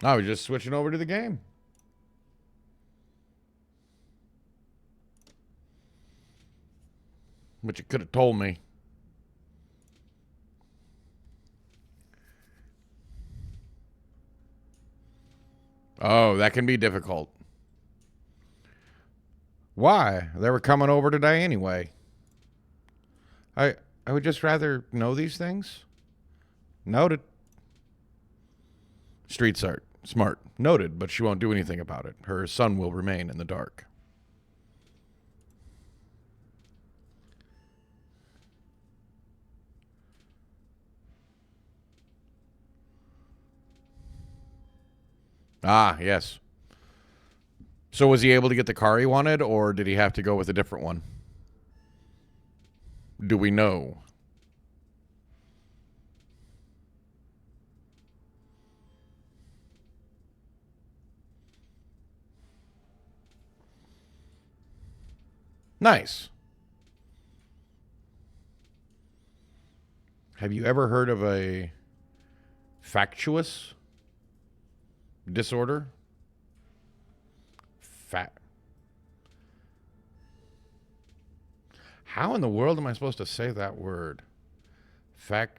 I was just switching over to the game. But you could have told me. Oh, that can be difficult. Why? They were coming over today anyway. I would just rather know these things. Noted. Street art. Smart. Noted, but she won't do anything about it. Her son will remain in the dark. Ah, yes. So was he able to get the car he wanted, or did he have to go with a different one? Do we know? Nice. Have you ever heard of a factious disorder? How in the world am I supposed to say that word? Factitious?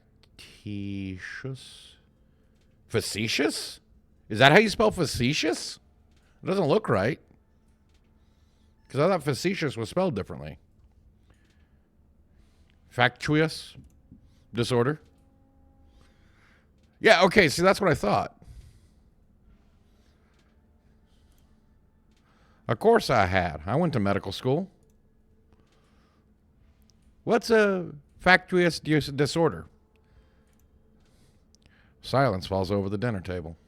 Facetious? Is that how you spell facetious? It doesn't look right. Because I thought facetious was spelled differently. Factious disorder? Yeah, okay, see, that's what I thought. Of course I had. I went to medical school. What's a factious disorder? Silence falls over the dinner table.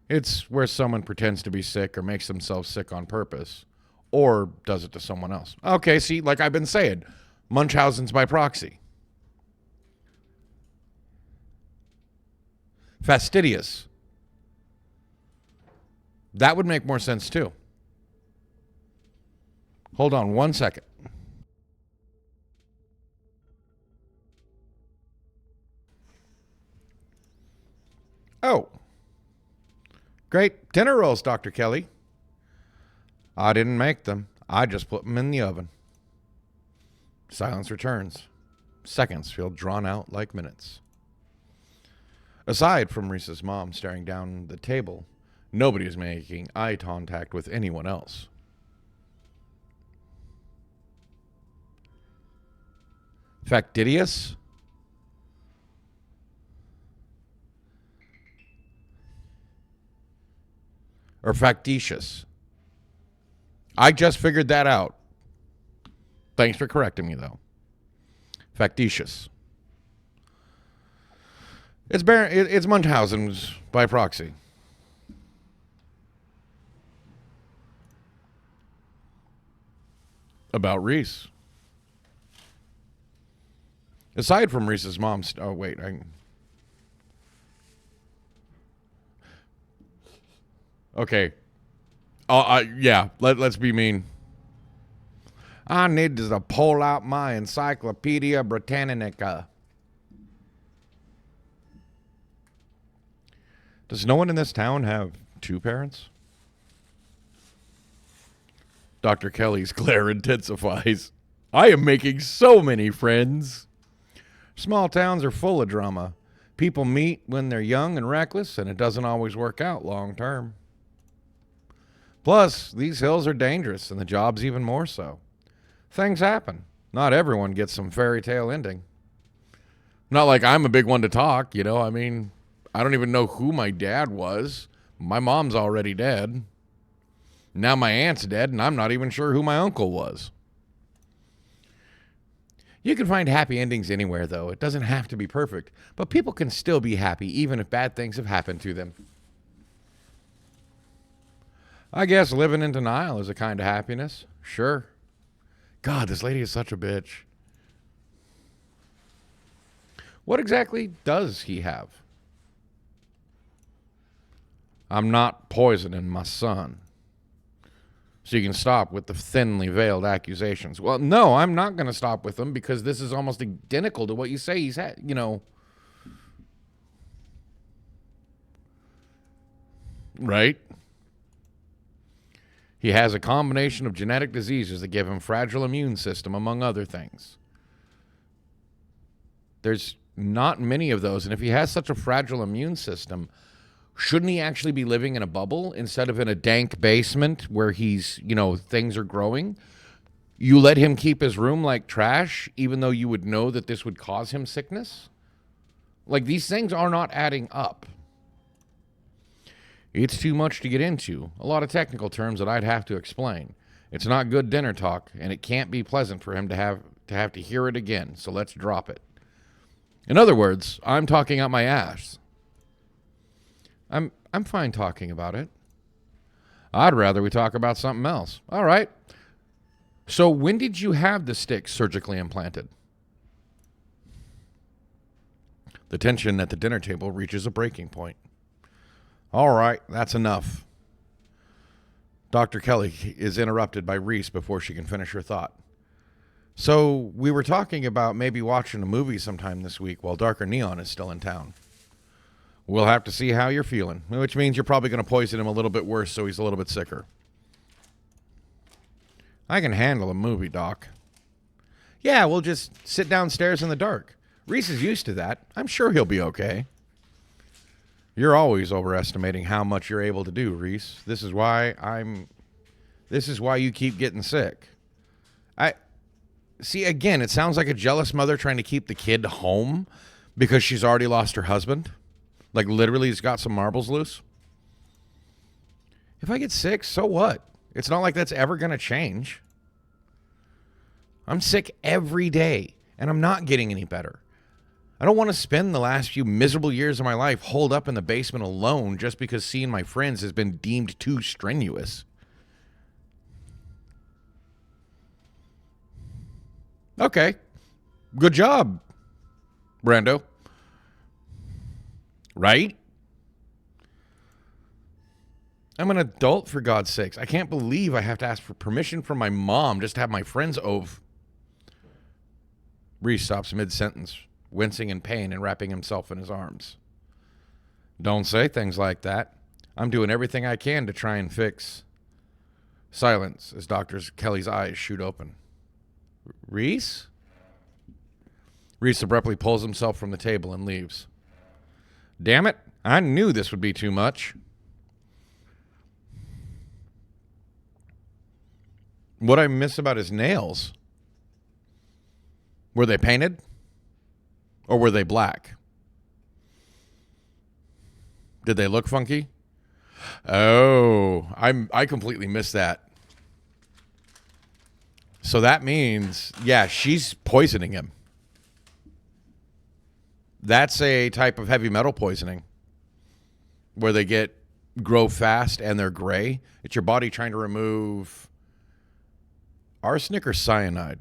It's where someone pretends to be sick or makes themselves sick on purpose, or does it to someone else. Okay, see, like I've been saying, Munchausen's by proxy. Fastidious. That would make more sense too. Hold on 1 second. Oh. Great dinner rolls, Dr. Kelly. I didn't make them. I just put them in the oven. Silence returns. Seconds feel drawn out like minutes. Aside from Reese's mom staring down the table, nobody is making eye contact with anyone else. Factidious? Or factitious? I just figured that out. Thanks for correcting me, though. Factitious. It's Munchausen's by proxy. About Reese. Aside from Reese's mom's... Oh, wait. Okay. Yeah, let's be mean. I need to pull out my Encyclopedia Britannica. Does no one in this town have two parents? Dr. Kelly's glare intensifies. I am making so many friends. Small towns are full of drama. People meet when they're young and reckless, and it doesn't always work out long term. Plus, these hills are dangerous, and the job's even more so. Things happen. Not everyone gets some fairy tale ending. Not like I'm a big one to talk, you know. I mean, I don't even know who my dad was. My mom's already dead. Now my aunt's dead, and I'm not even sure who my uncle was. You can find happy endings anywhere, though. It doesn't have to be perfect. But people can still be happy, even if bad things have happened to them. I guess living in denial is a kind of happiness. Sure. God, this lady is such a bitch. What exactly does he have? I'm not poisoning my son. So you can stop with the thinly veiled accusations. Well, no, I'm not going to stop with them because this is almost identical to what you say he's had, you know. Right? He has a combination of genetic diseases that give him fragile immune system, among other things. There's not many of those. And if he has such a fragile immune system, shouldn't he actually be living in a bubble instead of in a dank basement where he's, things are growing? You let him keep his room like trash, even though you would know that this would cause him sickness? Like, these things are not adding up. It's too much to get into. A lot of technical terms that I'd have to explain. It's not good dinner talk, and it can't be pleasant for him to have to hear it again, so let's drop it. In other words, I'm talking out my ass. I'm fine talking about it. I'd rather we talk about something else. All right. So when did you have the stick surgically implanted? The tension at the dinner table reaches a breaking point. All right, that's enough. Dr. Kelly is interrupted by Reese before she can finish her thought. So we were talking about maybe watching a movie sometime this week while Darker Neon is still in town. We'll have to see how you're feeling, which means you're probably going to poison him a little bit worse so he's a little bit sicker. I can handle a movie, Doc. Yeah, we'll just sit downstairs in the dark. Reese is used to that. I'm sure he'll be okay. You're always overestimating how much you're able to do, Reese. This is why you keep getting sick. See, again, it sounds like a jealous mother trying to keep the kid home because she's already lost her husband. Like, literally, he's got some marbles loose. If I get sick, so what? It's not like that's ever going to change. I'm sick every day, and I'm not getting any better. I don't want to spend the last few miserable years of my life holed up in the basement alone just because seeing my friends has been deemed too strenuous. Okay. Good job, Brando. Right? I'm an adult, for God's sakes. I can't believe I have to ask for permission from my mom just to have my friends over. Reese stops mid-sentence, wincing in pain and wrapping himself in his arms. Don't say things like that. I'm doing everything I can to try and fix. Silence as Dr. Kelly's eyes shoot open. Reese? Reese abruptly pulls himself from the table and leaves. Damn it, I knew this would be too much. What I miss about his nails, were they painted? Or were they black? Did they look funky? Oh, I completely missed that. So that means, yeah, she's poisoning him. That's a type of heavy metal poisoning where they grow fast and they're gray. It's your body trying to remove arsenic or cyanide.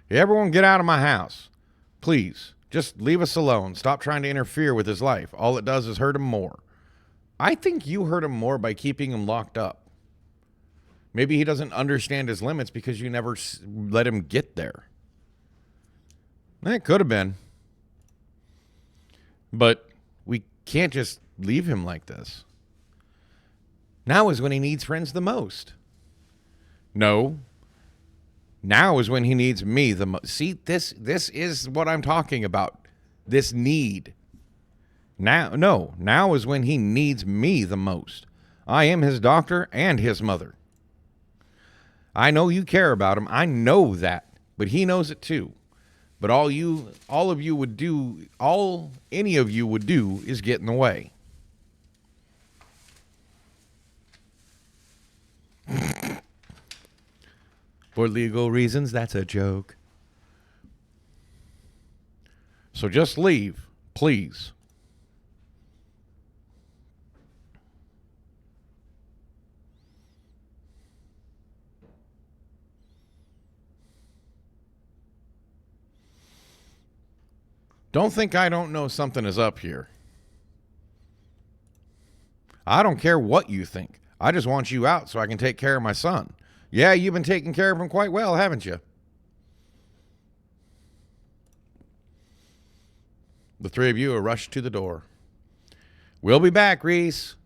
Hey, everyone get out of my house. Please, just leave us alone. Stop trying to interfere with his life. All it does is hurt him more. I think you hurt him more by keeping him locked up. Maybe he doesn't understand his limits because you never let him get there. That could have been. But we can't just leave him like this. Now is when he needs friends the most. No. Now is when he needs me the most. See, this is what I'm talking about. This need. Now is when he needs me the most. I am his doctor and his mother. I know you care about him. I know that, but he knows it too. But all any of you would do is get in the way. For legal reasons, that's a joke. So just leave, please. Don't think I don't know something is up here. I don't care what you think. I just want you out so I can take care of my son. Yeah, you've been taking care of him quite well, haven't you? The three of you are rushed to the door. We'll be back, Reese.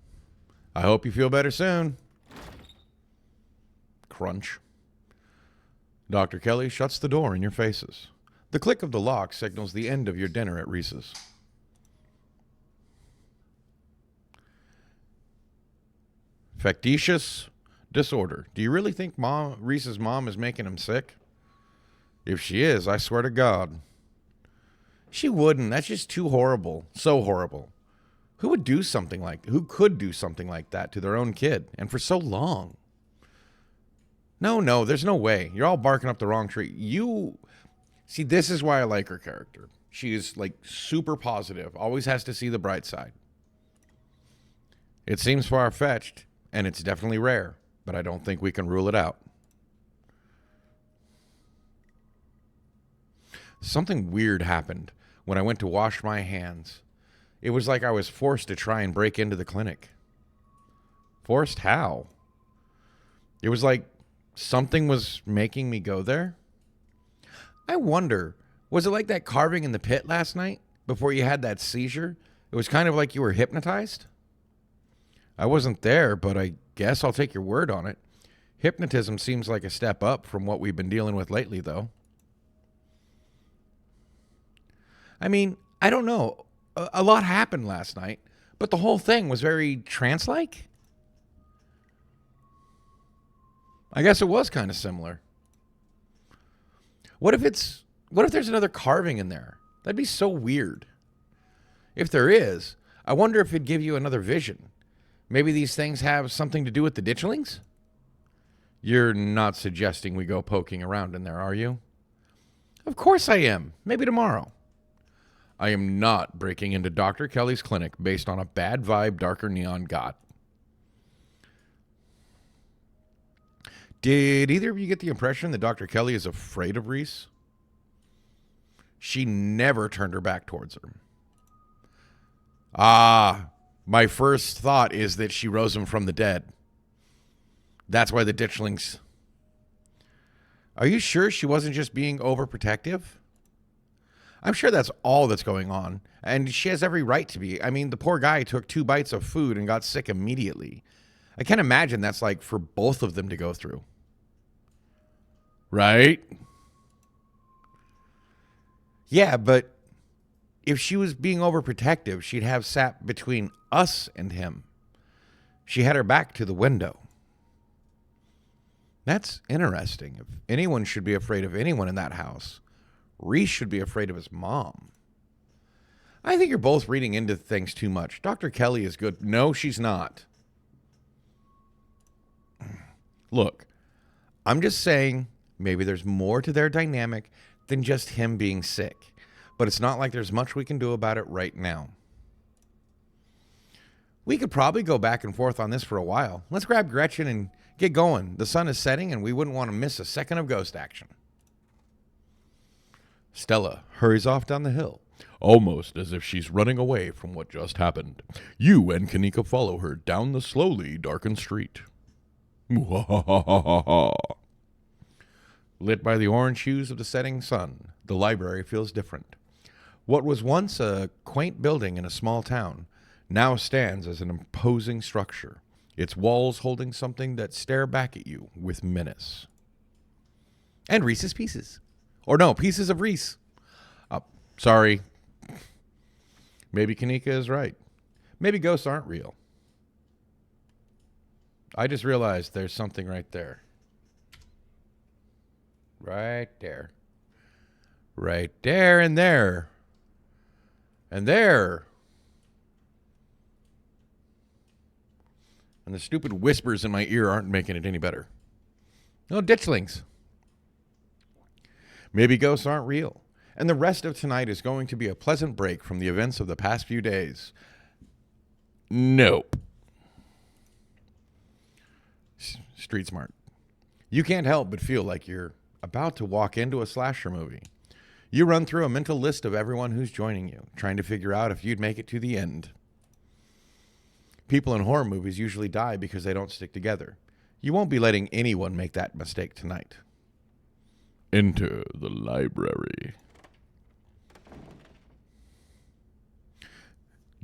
I hope you feel better soon. Crunch. Dr. Kelly shuts the door in your faces. The click of the lock signals the end of your dinner at Reese's. Factitious disorder. Do you really think Reese's mom is making him sick? If she is, I swear to God. She wouldn't. That's just too horrible. So horrible. Who could do something like that to their own kid, and for so long? No, there's no way. You're all barking up the wrong tree. See, this is why I like her character. She is like super positive, always has to see the bright side. It seems far-fetched, and it's definitely rare, but I don't think we can rule it out. Something weird happened when I went to wash my hands. It was like I was forced to try and break into the clinic. Forced how? It was like something was making me go there. I wonder, was it like that carving in the pit last night before you had that seizure? It was kind of like you were hypnotized? I wasn't there, but I guess I'll take your word on it. Hypnotism seems like a step up from what we've been dealing with lately, though. I mean, I don't know. A lot happened last night, but the whole thing was very trance-like. I guess it was kind of similar. What if there's another carving in there? That'd be so weird. If there is, I wonder if it'd give you another vision. Maybe these things have something to do with the ditchlings? You're not suggesting we go poking around in there, are you? Of course I am. Maybe tomorrow. I am not breaking into Dr. Kelly's clinic based on a bad vibe Darker Neon got. Did either of you get the impression that Dr. Kelly is afraid of Reese? She never turned her back towards her. My first thought is that she rose him from the dead. That's why the ditchlings... Are you sure she wasn't just being overprotective? I'm sure that's all that's going on, and she has every right to be. I mean, the poor guy took 2 bites of food and got sick immediately. I can't imagine that's like for both of them to go through. Right? Yeah, but if she was being overprotective, she'd have sat between us and him. She had her back to the window. That's interesting. If anyone should be afraid of anyone in that house, Reese should be afraid of his mom. I think you're both reading into things too much. Dr. Kelly is good. No, she's not. Look, I'm just saying maybe there's more to their dynamic than just him being sick. But it's not like there's much we can do about it right now. We could probably go back and forth on this for a while. Let's grab Gretchen and get going. The sun is setting and we wouldn't want to miss a second of ghost action. Stella hurries off down the hill, almost as if she's running away from what just happened. You and Kanika follow her down the slowly darkened street. Lit by the orange hues of the setting sun, the library feels different. What was once a quaint building in a small town now stands as an imposing structure, its walls holding something that stare back at you with menace. And Reese's Pieces. Or no, Pieces of Reese. Sorry. Maybe Kanika is right. Maybe ghosts aren't real. I just realized there's something right there. Right there. Right there and there. And there. And the stupid whispers in my ear aren't making it any better. No, ditchlings. Maybe ghosts aren't real. And the rest of tonight is going to be a pleasant break from the events of the past few days. Nope. Street smart. You can't help but feel like you're about to walk into a slasher movie. You run through a mental list of everyone who's joining you, trying to figure out if you'd make it to the end. People in horror movies usually die because they don't stick together. You won't be letting anyone make that mistake tonight. Enter the library.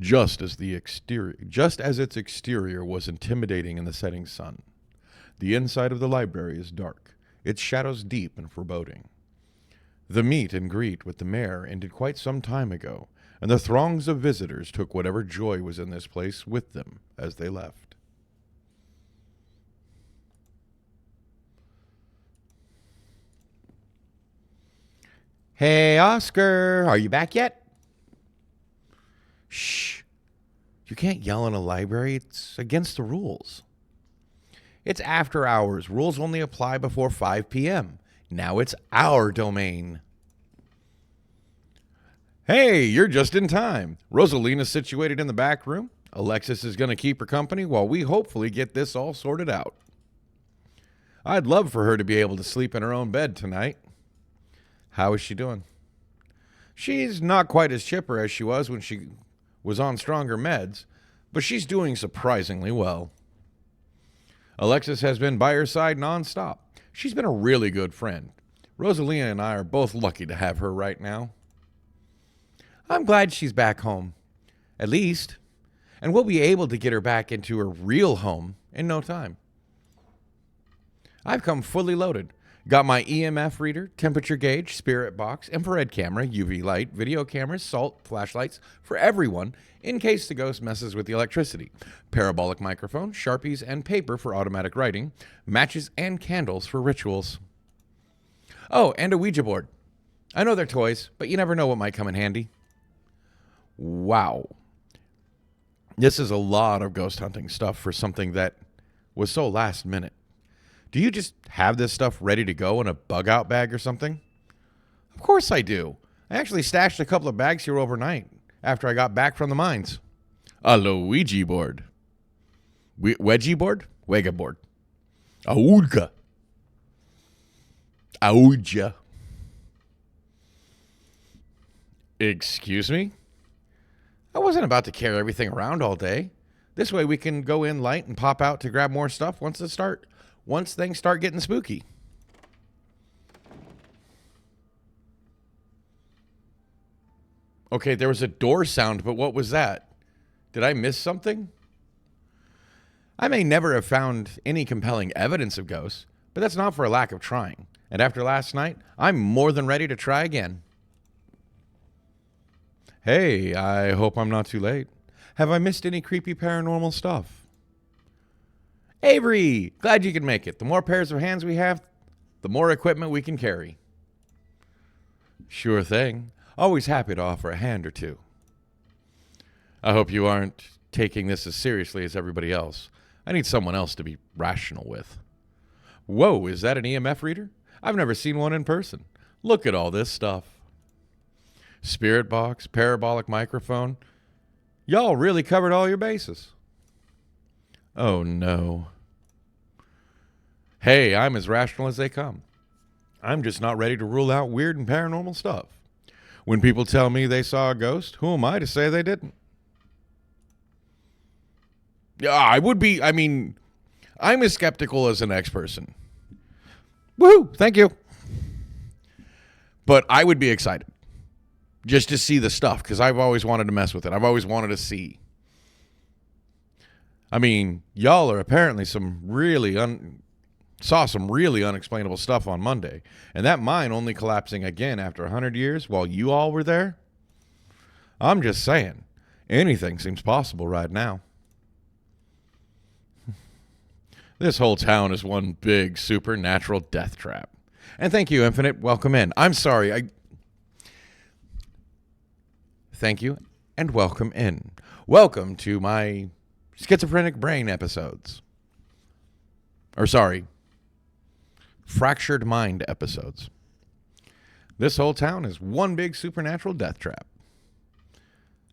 Just as its exterior was intimidating in the setting sun, the inside of the library is dark, its shadows deep and foreboding. The meet and greet with the mayor ended quite some time ago, and the throngs of visitors took whatever joy was in this place with them as they left. Hey, Oscar, are you back yet? Shh. You can't yell in a library. It's against the rules. It's after hours. Rules only apply before 5 p.m. Now it's our domain. Hey, you're just in time. Rosalina's situated in the back room. Alexis is going to keep her company while we hopefully get this all sorted out. I'd love for her to be able to sleep in her own bed tonight. How is she doing? She's not quite as chipper as she was when she was on stronger meds, but she's doing surprisingly well. Alexis has been by her side nonstop. She's been a really good friend. Rosalina and I are both lucky to have her right now. I'm glad she's back home, at least, and we'll be able to get her back into her real home in no time. I've come fully loaded. Got my EMF reader, temperature gauge, spirit box, infrared camera, UV light, video cameras, salt, flashlights for everyone in case the ghost messes with the electricity, parabolic microphone, Sharpies and paper for automatic writing, matches and candles for rituals. Oh, and a Ouija board. I know they're toys, but you never know what might come in handy. Wow. This is a lot of ghost hunting stuff for something that was so last minute. Do you just have this stuff ready to go in a bug-out bag or something? Of course I do. I actually stashed a couple of bags here overnight after I got back from the mines. A Luigi board. Wedgie board? Wega board. Auga. Auja. Excuse me? I wasn't about to carry everything around all day. This way we can go in light and pop out to grab more stuff once things start getting spooky. Okay, there was a door sound, but what was that? Did I miss something? I may never have found any compelling evidence of ghosts, but that's not for a lack of trying. And after last night, I'm more than ready to try again. Hey, I hope I'm not too late. Have I missed any creepy paranormal stuff? Avery, glad you could make it. The more pairs of hands we have, the more equipment we can carry. Sure thing. Always happy to offer a hand or two. I hope you aren't taking this as seriously as everybody else. I need someone else to be rational with. Whoa, is that an EMF reader? I've never seen one in person. Look at all this stuff. Spirit box, parabolic microphone. Y'all really covered all your bases. Oh, no. Hey, I'm as rational as they come. I'm just not ready to rule out weird and paranormal stuff. When people tell me they saw a ghost, who am I to say they didn't? Yeah, I'm as skeptical as the next person. Woohoo, thank you. But I would be excited just to see the stuff because I've always wanted to mess with it. I've always wanted to see. I mean, y'all are apparently saw some really unexplainable stuff on Monday. And that mine only collapsing again after 100 years while you all were there? I'm just saying, anything seems possible right now. This whole town is one big supernatural death trap. And thank you, Infinite. Welcome in. I'm sorry. Thank you and welcome in. Welcome to my Schizophrenic Brain episodes. Fractured Mind episodes. This whole town is one big supernatural death trap.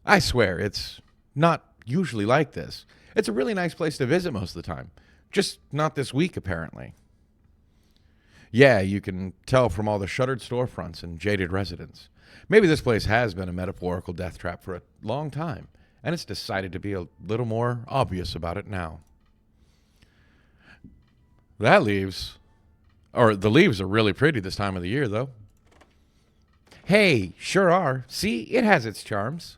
I swear, it's not usually like this. It's a really nice place to visit most of the time. Just not this week, apparently. Yeah, you can tell from all the shuttered storefronts and jaded residents. Maybe this place has been a metaphorical death trap for a long time, and it's decided to be a little more obvious about it now. The leaves are really pretty this time of the year, though. Hey, sure are. See, it has its charms.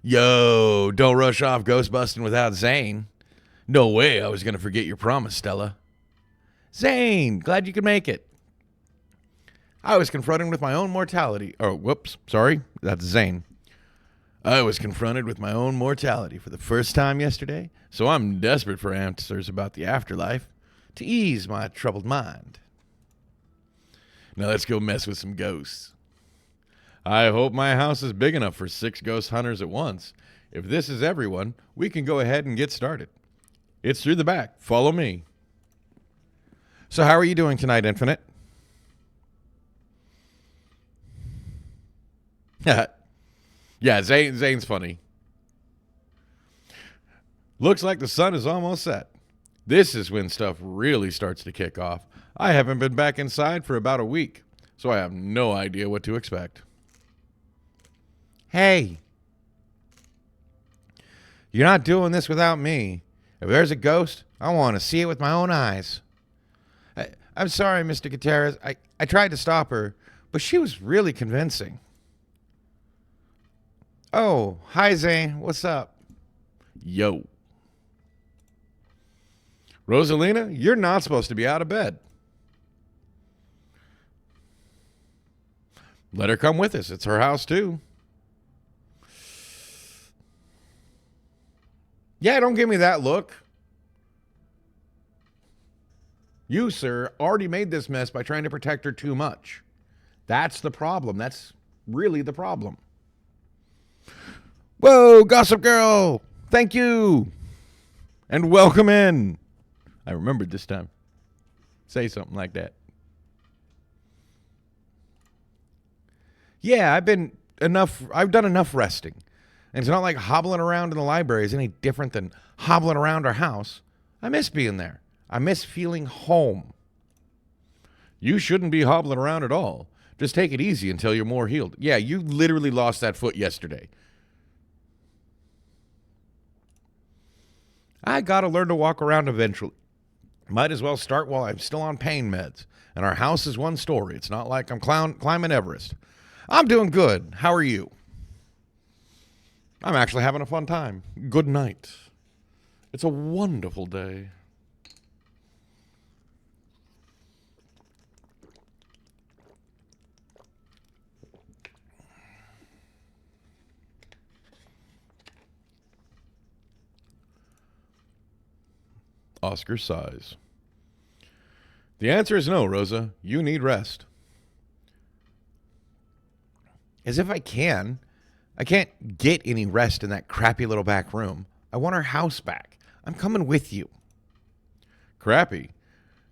Yo, don't rush off ghost busting without Zane. No way I was going to forget your promise, Stella. Zane, glad you could make it. I was confronted with my own mortality. Oh, whoops, sorry, that's Zane. I was confronted with my own mortality for the first time yesterday, so I'm desperate for answers about the afterlife to ease my troubled mind. Now let's go mess with some ghosts. I hope my house is big enough for 6 ghost hunters at once. If this is everyone, we can go ahead and get started. It's through the back. Follow me. So how are you doing tonight, Infinite? Yeah, Zane's funny. Looks like the sun is almost set. This is when stuff really starts to kick off. I haven't been back inside for about a week, so I have no idea what to expect. Hey, you're not doing this without me. If there's a ghost, I want to see it with my own eyes. I'm sorry, Mr. Gutierrez. I tried to stop her, but she was really convincing. Oh, hi, Zane. What's up? Yo. Rosalina, you're not supposed to be out of bed. Let her come with us. It's her house, too. Yeah, don't give me that look. You, sir, already made this mess by trying to protect her too much. That's the problem. That's really the problem. Whoa, Gossip Girl! Thank you! And welcome in. I remembered this time. Say something like that. Yeah, I've done enough resting. And it's not like hobbling around in the library is any different than hobbling around our house. I miss being there. I miss feeling home. You shouldn't be hobbling around at all. Just take it easy until you're more healed. Yeah, you literally lost that foot yesterday. I gotta learn to walk around eventually. Might as well start while I'm still on pain meds. And our house is 1 story. It's not like I'm climbing Everest. I'm doing good. How are you? I'm actually having a fun time. Good night. It's a wonderful day. Oscar sighs. The answer is no, Rosa. You need rest. As if I can. I can't get any rest in that crappy little back room. I want our house back. I'm coming with you. Crappy?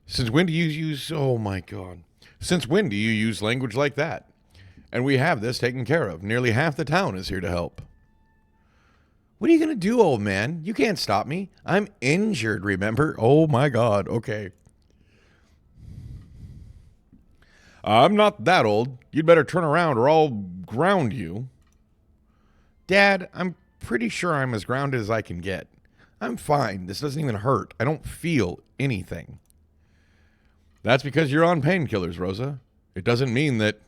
Since when do you use... Oh, my God. Since when do you use language like that? And we have this taken care of. Nearly half the town is here to help. What are you going to do, old man? You can't stop me. I'm injured, remember? Oh, my God. Okay. I'm not that old. You'd better turn around or I'll ground you. Dad, I'm pretty sure I'm as grounded as I can get. I'm fine. This doesn't even hurt. I don't feel anything. That's because you're on painkillers, Rosa. It doesn't mean that...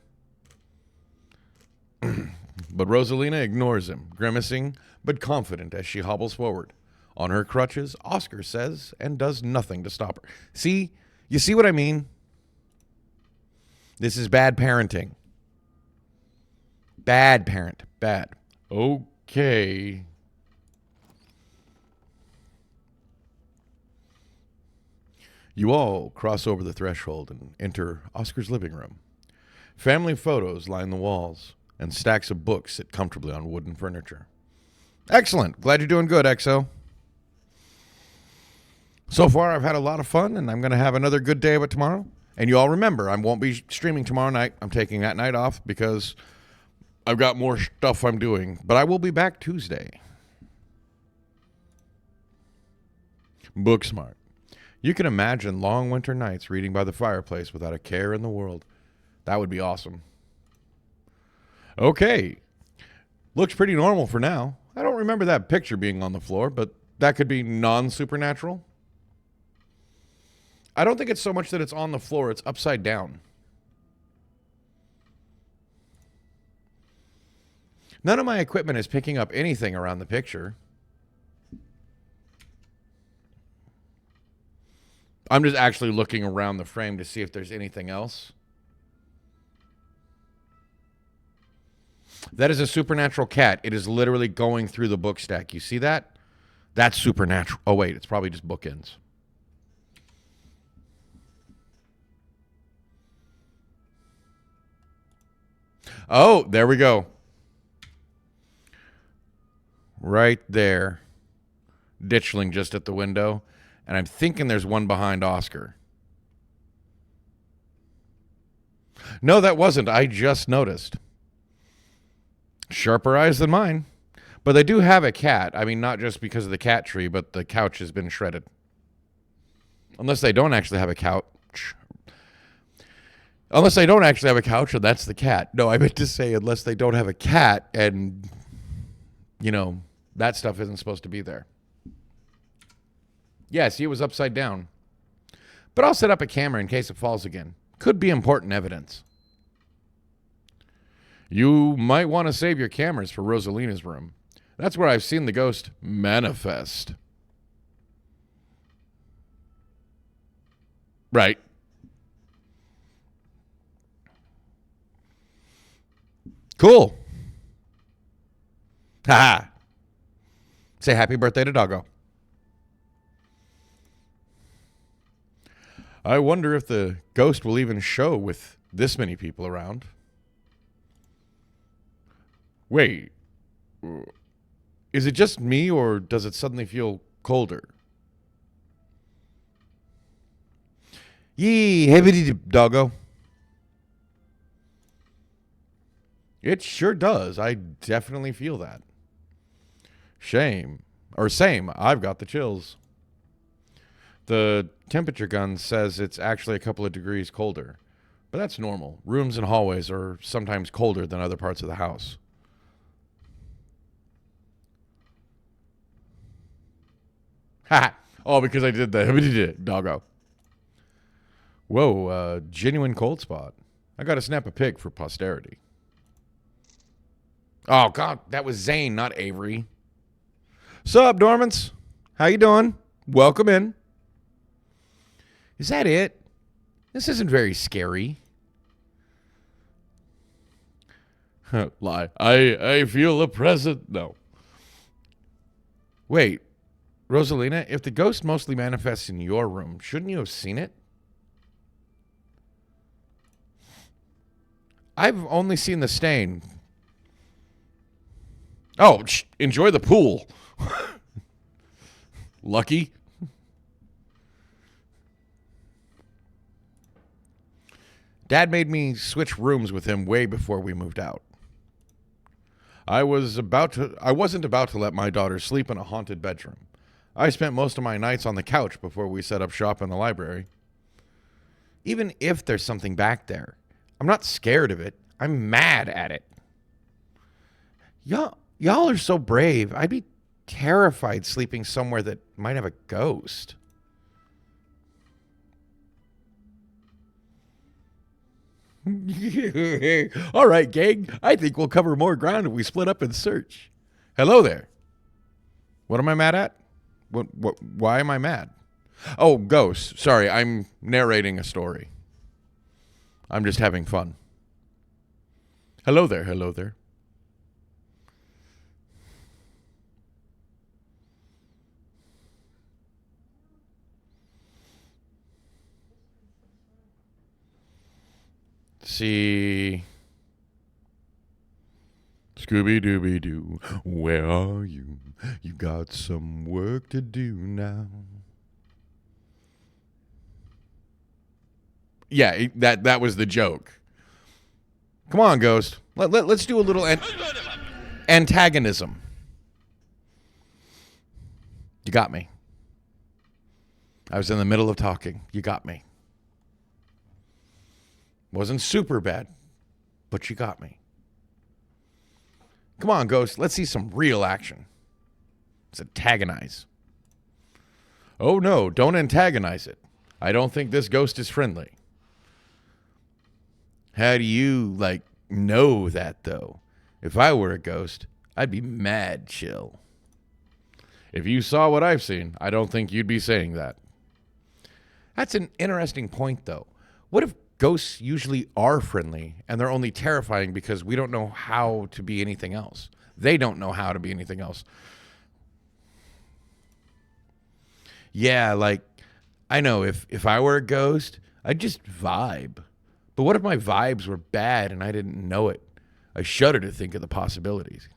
But Rosalina ignores him, grimacing but confident as she hobbles forward. On her crutches, Oscar says and does nothing to stop her. See? You see what I mean? This is bad parenting. Bad parent. Bad. Okay. You all cross over the threshold and enter Oscar's living room. Family photos line the walls, and stacks of books sit comfortably on wooden furniture. Excellent. Glad you're doing good, XO. So far, I've had a lot of fun, and I'm going to have another good day of it tomorrow. And you all remember, I won't be streaming tomorrow night. I'm taking that night off because I've got more stuff I'm doing. But I will be back Tuesday. Booksmart. You can imagine long winter nights reading by the fireplace without a care in the world. That would be awesome. Okay. Looks pretty normal for now. I don't remember that picture being on the floor, but that could be non-supernatural. I don't think it's so much that it's on the floor, it's upside down. None of my equipment is picking up anything around the picture. I'm just actually looking around the frame to see if there's anything else. That is a supernatural cat. It is literally going through the book stack. You see that? That's supernatural. Oh, wait. It's probably just bookends. Oh, there we go. Right there. Ditchling just at the window. And I'm thinking there's one behind Oscar. No, that wasn't. I just noticed. Sharper eyes than mine. But they do have a cat. I mean, not just because of the cat tree, but the couch has been shredded. Unless they don't actually have a couch. Unless they don't actually have a couch, and that's the cat. No, I meant to say unless they don't have a cat, and, you know, that stuff isn't supposed to be there. Yeah, see, it was upside down. But I'll set up a camera in case it falls again. Could be important evidence. You might want to save your cameras for Rosalina's room. That's where I've seen the ghost manifest. Right. Cool. Haha. Say happy birthday to Doggo. I wonder if the ghost will even show with this many people around. Wait. Is it just me, or does it suddenly feel colder? Yee, heavy Doggo. It sure does. I definitely feel that. Same. I've got the chills. The temperature gun says it's actually a couple of degrees colder. But that's normal. Rooms and hallways are sometimes colder than other parts of the house. Ha! Oh, because I did the Doggo. Whoa, genuine cold spot. I gotta snap a pic for posterity. Oh, God, that was Zane, not Avery. Sup, Dormants? How you doing? Welcome in. Is that it? This isn't very scary. Lie. I feel a present. No. Wait, Rosalina, if the ghost mostly manifests in your room, shouldn't you have seen it? I've only seen the stain. Oh, enjoy the pool. Lucky. Dad made me switch rooms with him way before we moved out. I wasn't about to let my daughter sleep in a haunted bedroom. I spent most of my nights on the couch before we set up shop in the library. Even if there's something back there, I'm not scared of it. I'm mad at it. Y'all are so brave. I'd be terrified sleeping somewhere that might have a ghost. All right, gang. I think we'll cover more ground if we split up and search. Hello there. What am I mad at? Why am I mad? Oh, ghosts. Sorry, I'm narrating a story. I'm just having fun. Hello there. Hello there. See. Scooby-Dooby-Doo, where are you? You got some work to do now. Yeah, that was the joke. Come on, Ghost. Let's do a little antagonism. You got me. I was in the middle of talking. You got me. Wasn't super bad, but you got me. Come on, Ghost. Let's see some real action. Let's antagonize. Oh, no. Don't antagonize it. I don't think this ghost is friendly. How do you, know that, though? If I were a ghost, I'd be mad chill. If you saw what I've seen, I don't think you'd be saying that. That's an interesting point, though. What if ghosts usually are friendly and they're only terrifying because we don't know how to be anything else? They don't know how to be anything else. Yeah, like, I know if I were a ghost, I'd just vibe. But what if my vibes were bad and I didn't know it? I shudder to think of the possibilities.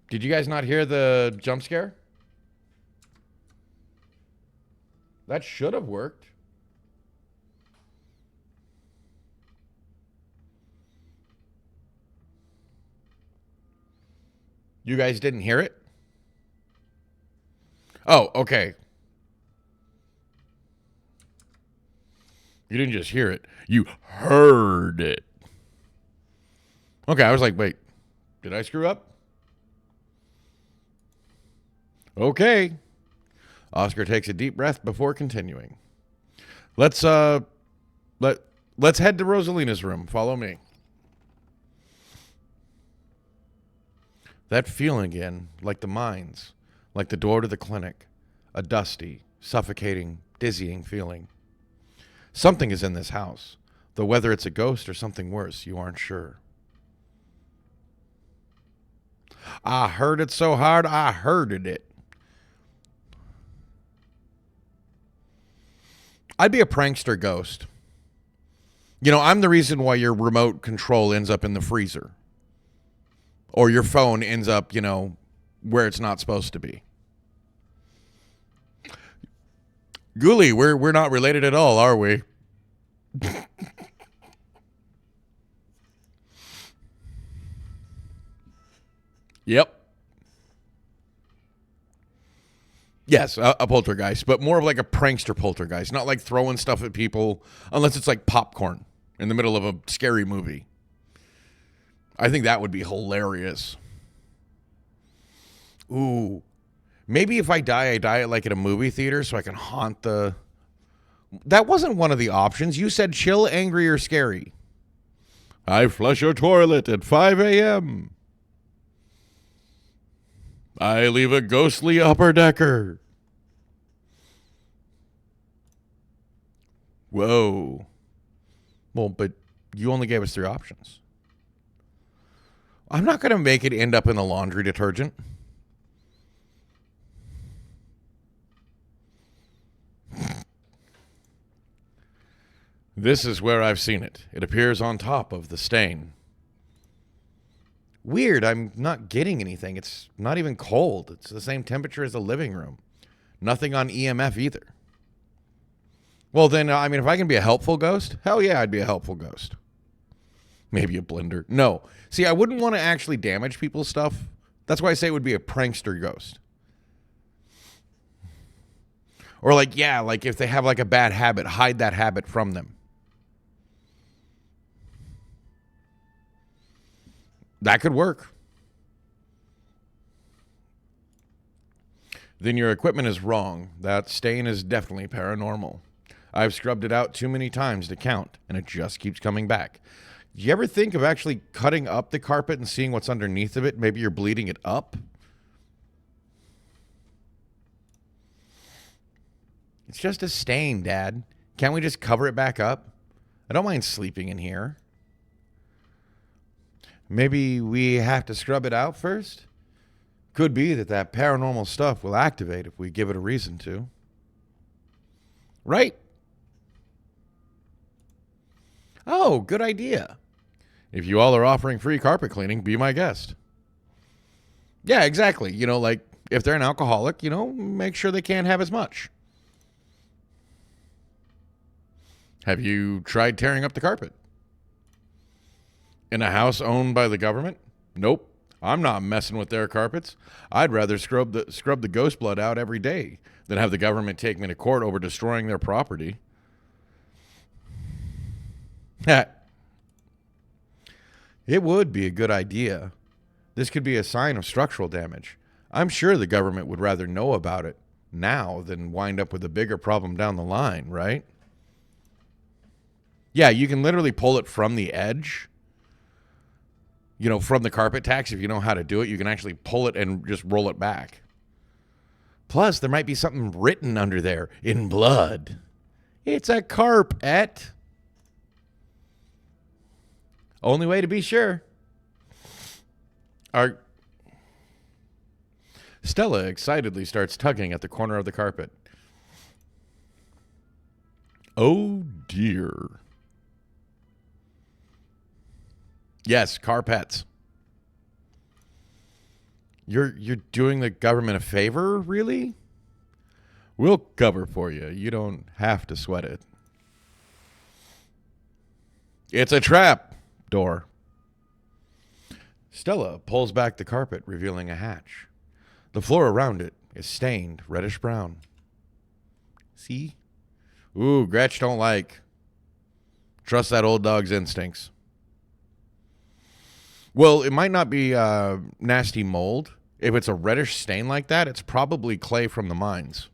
Did you guys not hear the jump scare? That should have worked. You guys didn't hear it? Oh, okay. You didn't just hear it. You heard it. Okay, I was like, wait, did I screw up? Okay. Oscar takes a deep breath before continuing. Let's head to Rosalina's room. Follow me. That feeling again, like the mines, like the door to the clinic, a dusty, suffocating, dizzying feeling. Something is in this house, though whether it's a ghost or something worse, you aren't sure. I heard it so hard, I herded it. I'd be a prankster ghost. You know, I'm the reason why your remote control ends up in the freezer. Or your phone ends up, you know, where it's not supposed to be. Ghoulie, we're not related at all, are we? Yep. Yes, a poltergeist, but more of like a prankster poltergeist, not like throwing stuff at people unless it's like popcorn in the middle of a scary movie. I think that would be hilarious. Ooh. Maybe if I die like at a movie theater so I can haunt the... That wasn't one of the options. You said chill, angry, or scary. I flush a toilet at 5 a.m. I leave a ghostly upper decker. Whoa. Well, but you only gave us 3 options. I'm not going to make it end up in the laundry detergent. This is where I've seen it. It appears on top of the stain. Weird, I'm not getting anything. It's not even cold. It's the same temperature as the living room. Nothing on EMF either. Well, then, I mean, if I can be a helpful ghost, hell yeah, I'd be a helpful ghost. Maybe a blender. No. See, I wouldn't want to actually damage people's stuff. That's why I say it would be a prankster ghost. Or like, yeah, like if they have like a bad habit, hide that habit from them. That could work. Then your equipment is wrong. That stain is definitely paranormal. I've scrubbed it out too many times to count, and it just keeps coming back. Do you ever think of actually cutting up the carpet and seeing what's underneath of it? Maybe you're bleeding it up? It's just a stain, Dad. Can't we just cover it back up? I don't mind sleeping in here. Maybe we have to scrub it out first? Could be that paranormal stuff will activate if we give it a reason to. Right? Oh, good idea. If you all are offering free carpet cleaning, be my guest. Yeah, exactly. You know, like, if they're an alcoholic, you know, make sure they can't have as much. Have you tried tearing up the carpet? In a house owned by the government? Nope. I'm not messing with their carpets. I'd rather scrub the ghost blood out every day than have the government take me to court over destroying their property. It would be a good idea. This could be a sign of structural damage. I'm sure the government would rather know about it now than wind up with a bigger problem down the line, right? Yeah, you can literally pull it from the edge. from the carpet tax, if you know how to do it, you can actually pull it and just roll it back. Plus, there might be something written under there in blood. It's a carpet. Only way to be sure. Stella excitedly starts tugging at the corner of the carpet. Oh, dear. Yes, carpets. You're doing the government a favor, really? We'll cover for you. You don't have to sweat it. It's a trap door. Stella pulls back the carpet, revealing a hatch. The floor around it is stained reddish brown. See? Ooh, Gretch don't like. Trust that old dog's instincts. Well, it might not be nasty mold. If it's a reddish stain like that, it's probably clay from the mines.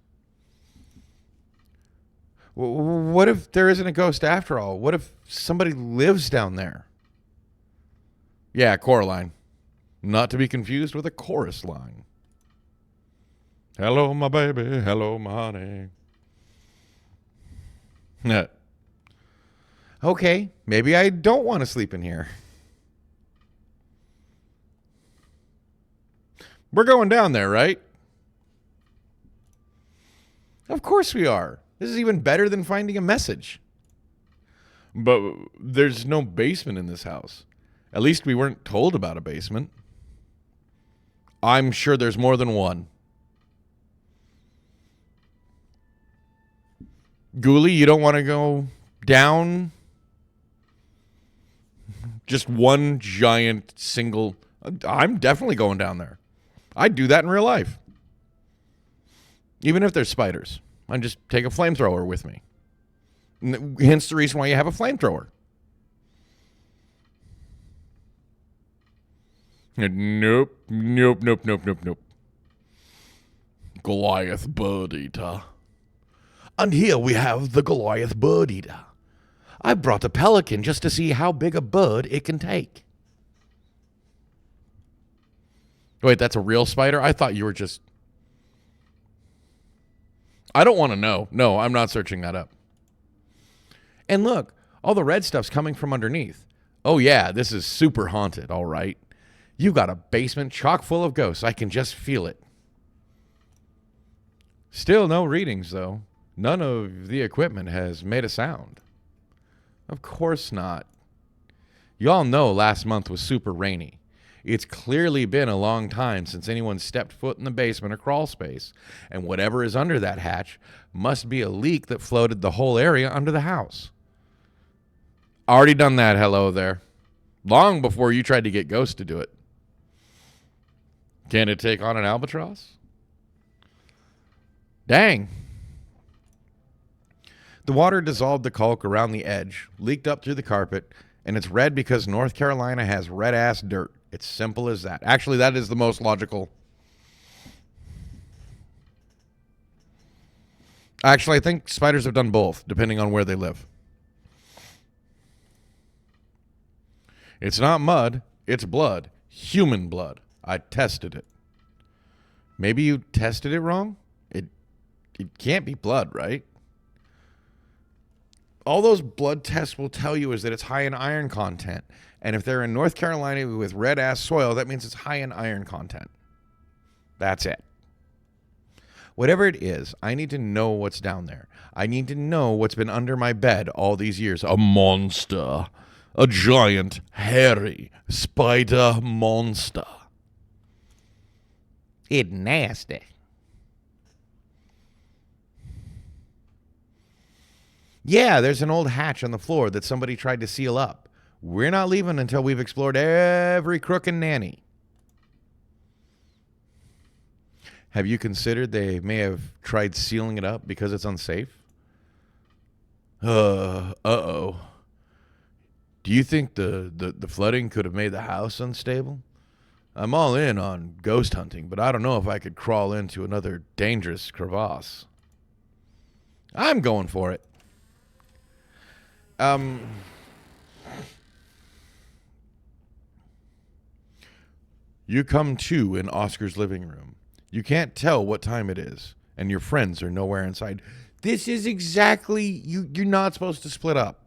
What if there isn't a ghost after all? What if somebody lives down there? Yeah, Coraline. Not to be confused with a chorus line. Hello, my baby. Hello, my honey. Okay, maybe I don't want to sleep in here. We're going down there, right? Of course we are. This is even better than finding a message. But there's no basement in this house. At least we weren't told about a basement. I'm sure there's more than one. Ghoulie, you don't want to go down? Just one giant single... I'm definitely going down there. I'd do that in real life. Even if there's spiders. I'd just take a flamethrower with me. Hence the reason why you have a flamethrower. Nope. Goliath bird eater. And here we have the Goliath bird eater. I brought a pelican just to see how big a bird it can take. Wait, that's a real spider? I thought you were just... I don't want to know. No, I'm not searching that up. And look, all the red stuff's coming from underneath. Oh yeah, this is super haunted, all right. You've got a basement chock full of ghosts. I can just feel it. Still no readings, though. None of the equipment has made a sound. Of course not. Y'all know last month was super rainy. It's clearly been a long time since anyone stepped foot in the basement or crawl space, and whatever is under that hatch must be a leak that floated the whole area under the house. Already done that, hello there. Long before you tried to get ghosts to do it. Can it take on an albatross? Dang. The water dissolved the caulk around the edge, leaked up through the carpet, and it's red because North Carolina has red-ass dirt. It's simple as that. Actually, that is the most logical. Actually, I think spiders have done both, depending on where they live. It's not mud. It's blood. Human blood. I tested it. Maybe you tested it wrong? It can't be blood, right? All those blood tests will tell you is that it's high in iron content. And if they're in North Carolina with red-ass soil, that means it's high in iron content. That's it. Whatever it is, I need to know what's down there. I need to know what's been under my bed all these years. A monster. A giant, hairy spider monster. It's nasty. Yeah, there's an old hatch on the floor that somebody tried to seal up. We're not leaving until we've explored every crook and nanny. Have you considered they may have tried sealing it up because it's unsafe? Uh-oh. Do you think the flooding could have made the house unstable? I'm all in on ghost hunting, but I don't know if I could crawl into another dangerous crevasse. I'm going for it. You come to in Oscar's living room. You can't tell what time it is, and your friends are nowhere inside. This is exactly, you're not supposed to split up.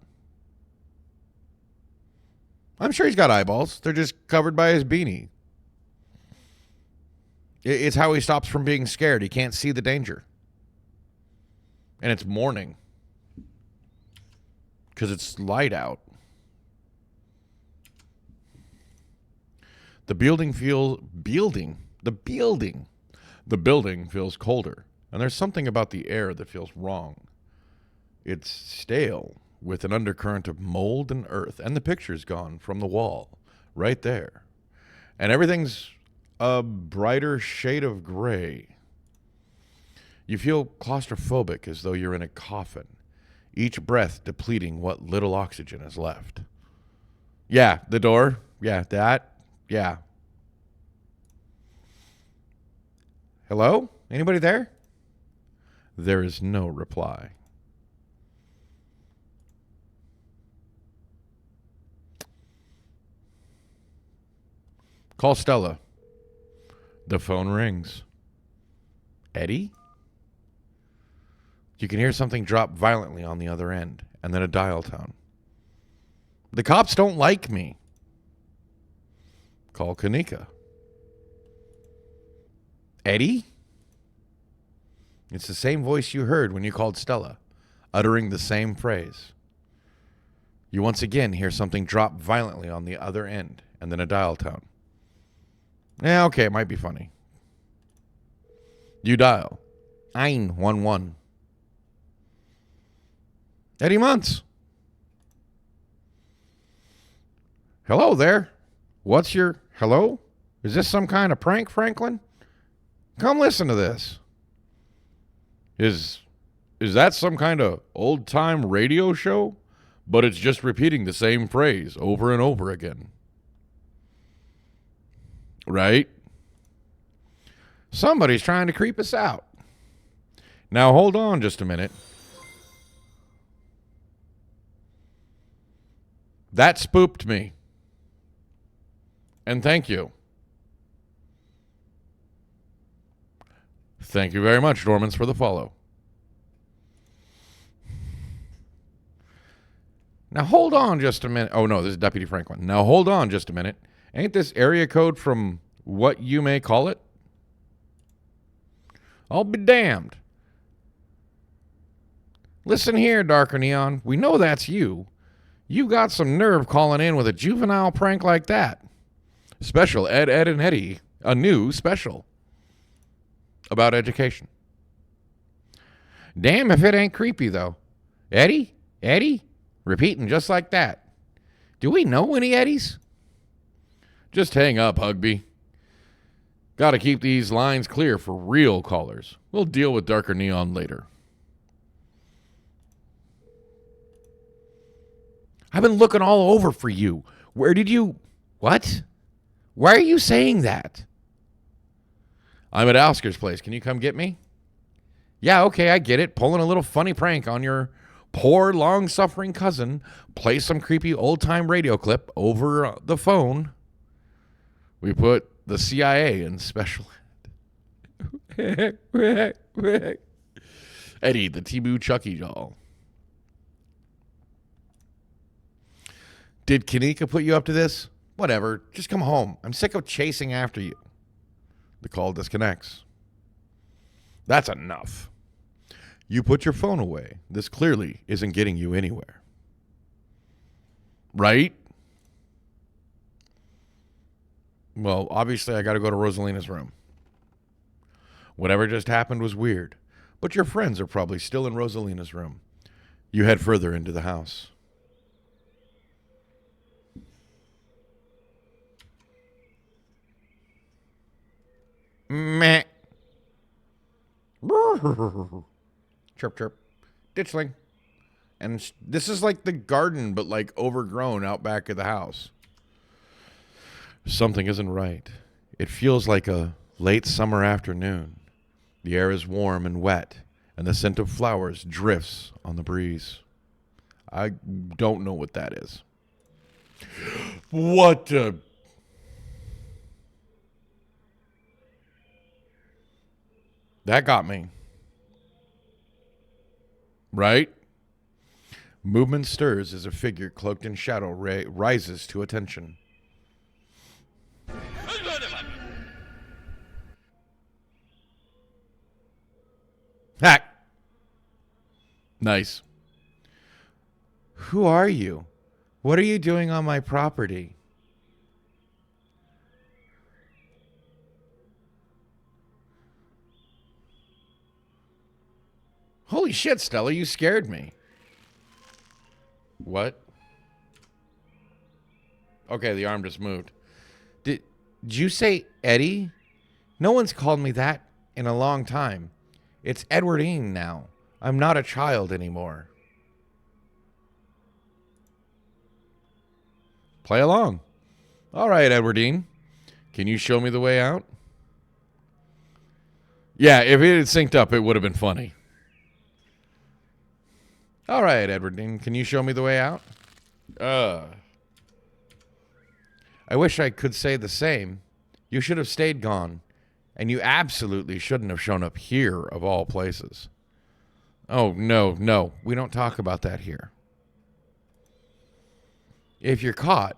I'm sure he's got eyeballs. They're just covered by his beanie. It's how he stops from being scared. He can't see the danger. And it's morning. Because it's light out. The building feels colder, and there's something about the air that feels wrong. It's stale, with an undercurrent of mold and earth, and the picture's gone from the wall, right there. And everything's a brighter shade of gray. You feel claustrophobic, as though you're in a coffin, each breath depleting what little oxygen is left. Yeah, the door. Yeah, that. Yeah. Hello? Anybody there? There is no reply. Call Stella. The phone rings. Eddie? You can hear something drop violently on the other end, and then a dial tone. The cops don't like me. Call Kanika. Eddie? It's the same voice you heard when you called Stella, uttering the same phrase. You once again hear something drop violently on the other end, and then a dial tone. Yeah, okay, it might be funny. You dial 911. Eddie Muntz. Hello there. What's your... Hello? Is this some kind of prank, Franklin? Come listen to this. Is that some kind of old-time radio show? But it's just repeating the same phrase over and over again. Right? Somebody's trying to creep us out. Now hold on just a minute. That spooked me. And thank you. Thank you very much, Dormans, for the follow. Now hold on just a minute. Oh, no, this is Deputy Franklin. Now hold on just a minute. Ain't this area code from what you may call it? I'll be damned. Listen here, Darker Neon. We know that's you. You got some nerve calling in with a juvenile prank like that. Special Ed, and Eddie. A new special. About education. Damn if it ain't creepy, though. Eddie? Repeating just like that. Do we know any Eddies? Just hang up, Hugby. Got to keep these lines clear for real callers. We'll deal with Darker Neon later. I've been looking all over for you. Where did you... What? Why are you saying that? I'm at Oscar's place. Can you come get me? Yeah, okay, I get it. Pulling a little funny prank on your poor, long-suffering cousin. Play some creepy old-time radio clip over the phone. We put the CIA in special. Eddie, the T-Boo Chucky doll. Did Kanika put you up to this? Whatever. Just come home. I'm sick of chasing after you. The call disconnects. That's enough. You put your phone away. This clearly isn't getting you anywhere. Right? Well, obviously I got to go to Rosalina's room. Whatever just happened was weird, but your friends are probably still in Rosalina's room. You head further into the house. Meh. Chirp, chirp. Ditchling. And this is like the garden, but like overgrown out back of the house. Something isn't right. It feels like a late summer afternoon. The air is warm and wet, and the scent of flowers drifts on the breeze. I don't know what that is. What? That got me. Right? Movement stirs as a figure cloaked in shadow rises to attention. Hack! Nice. Who are you? What are you doing on my property? Holy shit, Stella, you scared me. What? Okay, the arm just moved. Did you say Eddie? No one's called me that in a long time. It's Edwardine now. I'm not a child anymore. Play along. All right, Edwardine. Can you show me the way out? Yeah, if it had synced up, it would have been funny. All right, Edwardine. Can you show me the way out? I wish I could say the same. You should have stayed gone. And you absolutely shouldn't have shown up here, of all places. Oh, no. We don't talk about that here. If you're caught,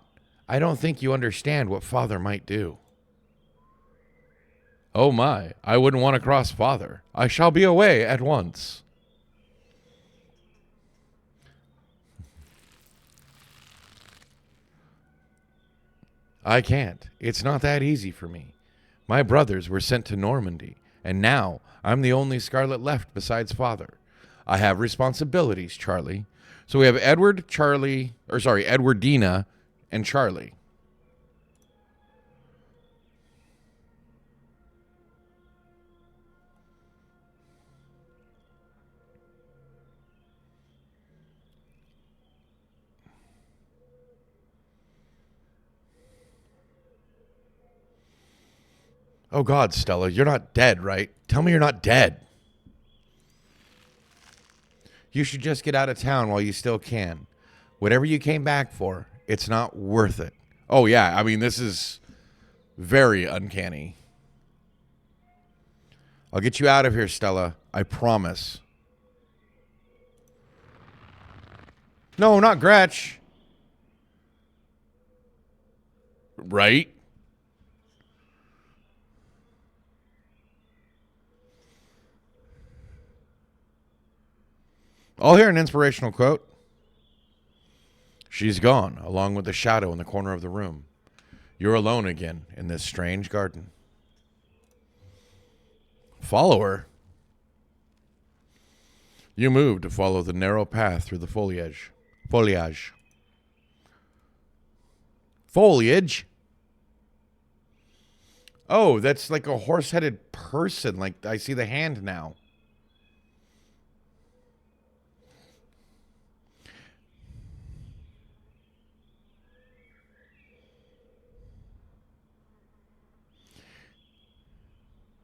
I don't think you understand what Father might do. Oh my, I wouldn't want to cross Father. I shall be away at once. I can't. It's not that easy for me. My brothers were sent to Normandy, and now I'm the only Scarlet left besides Father. I have responsibilities, Charlie. So we have Edwardina and Charlie. Oh God, Stella, you're not dead, right? Tell me you're not dead. You should just get out of town while you still can. Whatever you came back for, it's not worth it. Oh yeah, I mean, this is very uncanny. I'll get you out of here, Stella. I promise. No, not Gretch. Right? I'll hear an inspirational quote. She's gone, along with the shadow in the corner of the room. You're alone again in this strange garden. Follow her. You move to follow the narrow path through the foliage. Foliage. Oh, that's like a horse-headed person. Like, I see the hand now.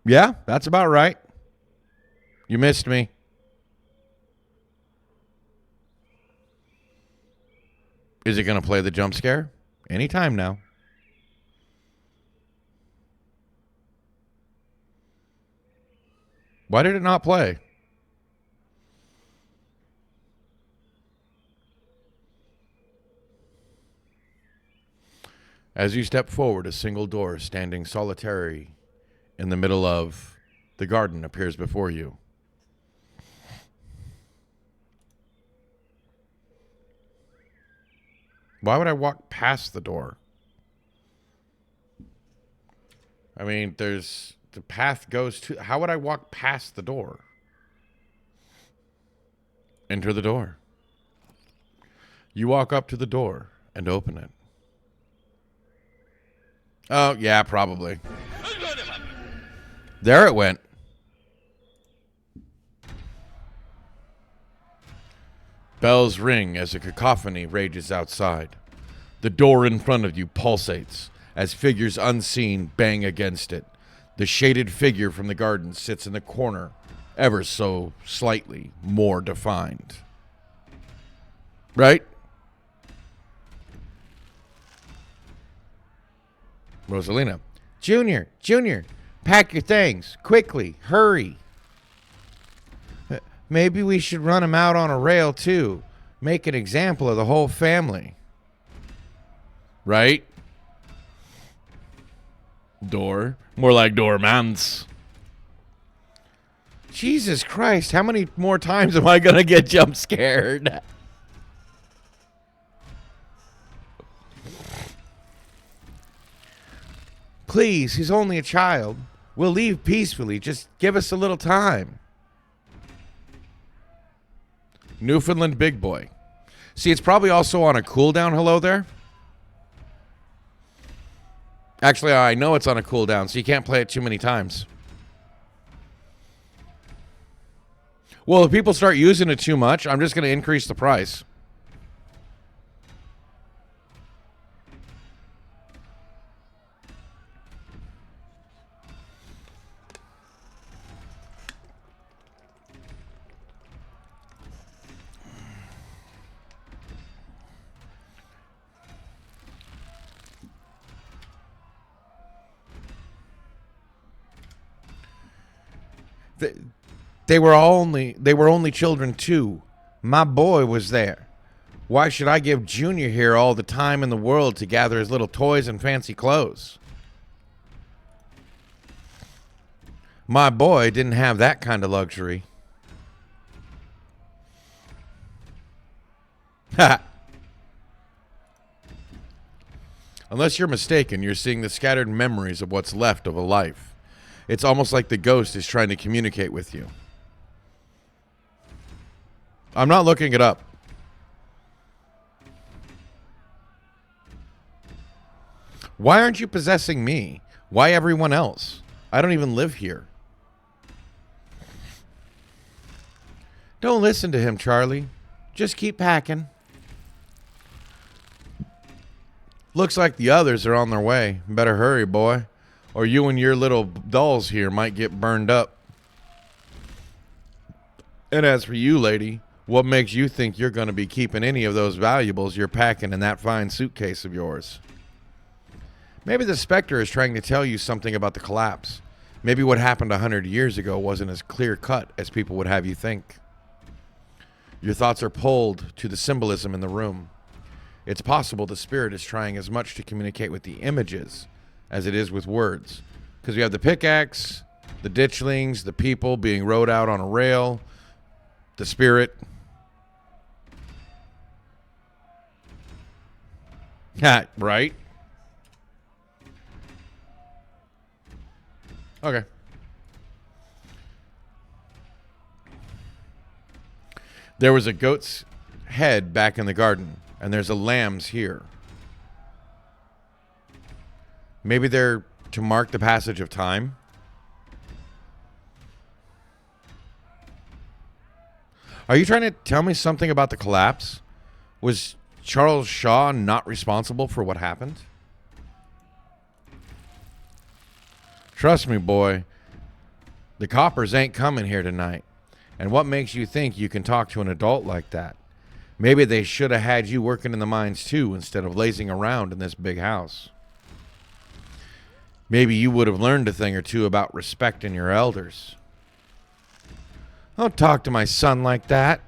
Yeah, that's about right. You missed me. Is it going to play the jump scare? Anytime now. Why did it not play? As you step forward, a single door standing solitary in the middle of the garden appears before you. Why would I walk past the door? I mean, the path goes to... How would I walk past the door? Enter the door. You walk up to the door and open it. Oh, yeah, probably. There it went. Bells ring as a cacophony rages outside. The door in front of you pulsates as figures unseen bang against it. The shaded figure from the garden sits in the corner, ever so slightly more defined. Right? Rosalina. Junior, pack your things. Quickly, hurry. Maybe we should run him out on a rail, too. Make an example of the whole family. Right? Door. More like doormans. Jesus Christ, how many more times am I going to get jump scared? Please, he's only a child. We'll leave peacefully. Just give us a little time. Newfoundland big boy. See, it's probably also on a cooldown hello there. Actually, I know it's on a cooldown, so you can't play it too many times. Well, if people start using it too much, I'm just going to increase the price. They were only children too. My boy was there. Why should I give Junior here all the time in the world to gather his little toys and fancy clothes? My boy didn't have that kind of luxury. Ha! Unless you're mistaken, you're seeing the scattered memories of what's left of a life. It's almost like the ghost is trying to communicate with you. I'm not looking it up. Why aren't you possessing me? Why everyone else? I don't even live here. Don't listen to him, Charlie. Just keep packing. Looks like the others are on their way. Better hurry, boy. Or you and your little dolls here might get burned up. And as for you, lady, what makes you think you're going to be keeping any of those valuables you're packing in that fine suitcase of yours? Maybe the Spectre is trying to tell you something about the collapse. Maybe what happened 100 years ago wasn't as clear-cut as people would have you think. Your thoughts are pulled to the symbolism in the room. It's possible the spirit is trying as much to communicate with the images as it is with words. Because we have the pickaxe, the ditchlings, the people being rowed out on a rail, the spirit. Right? Okay. There was a goat's head back in the garden, and there's a lamb's here. Maybe they're to mark the passage of time. Are you trying to tell me something about the collapse? Was Charles Shaw not responsible for what happened? Trust me, boy. The coppers ain't coming here tonight. And what makes you think you can talk to an adult like that? Maybe they should have had you working in the mines too instead of lazing around in this big house. Maybe you would have learned a thing or two about respecting your elders. Don't talk to my son like that.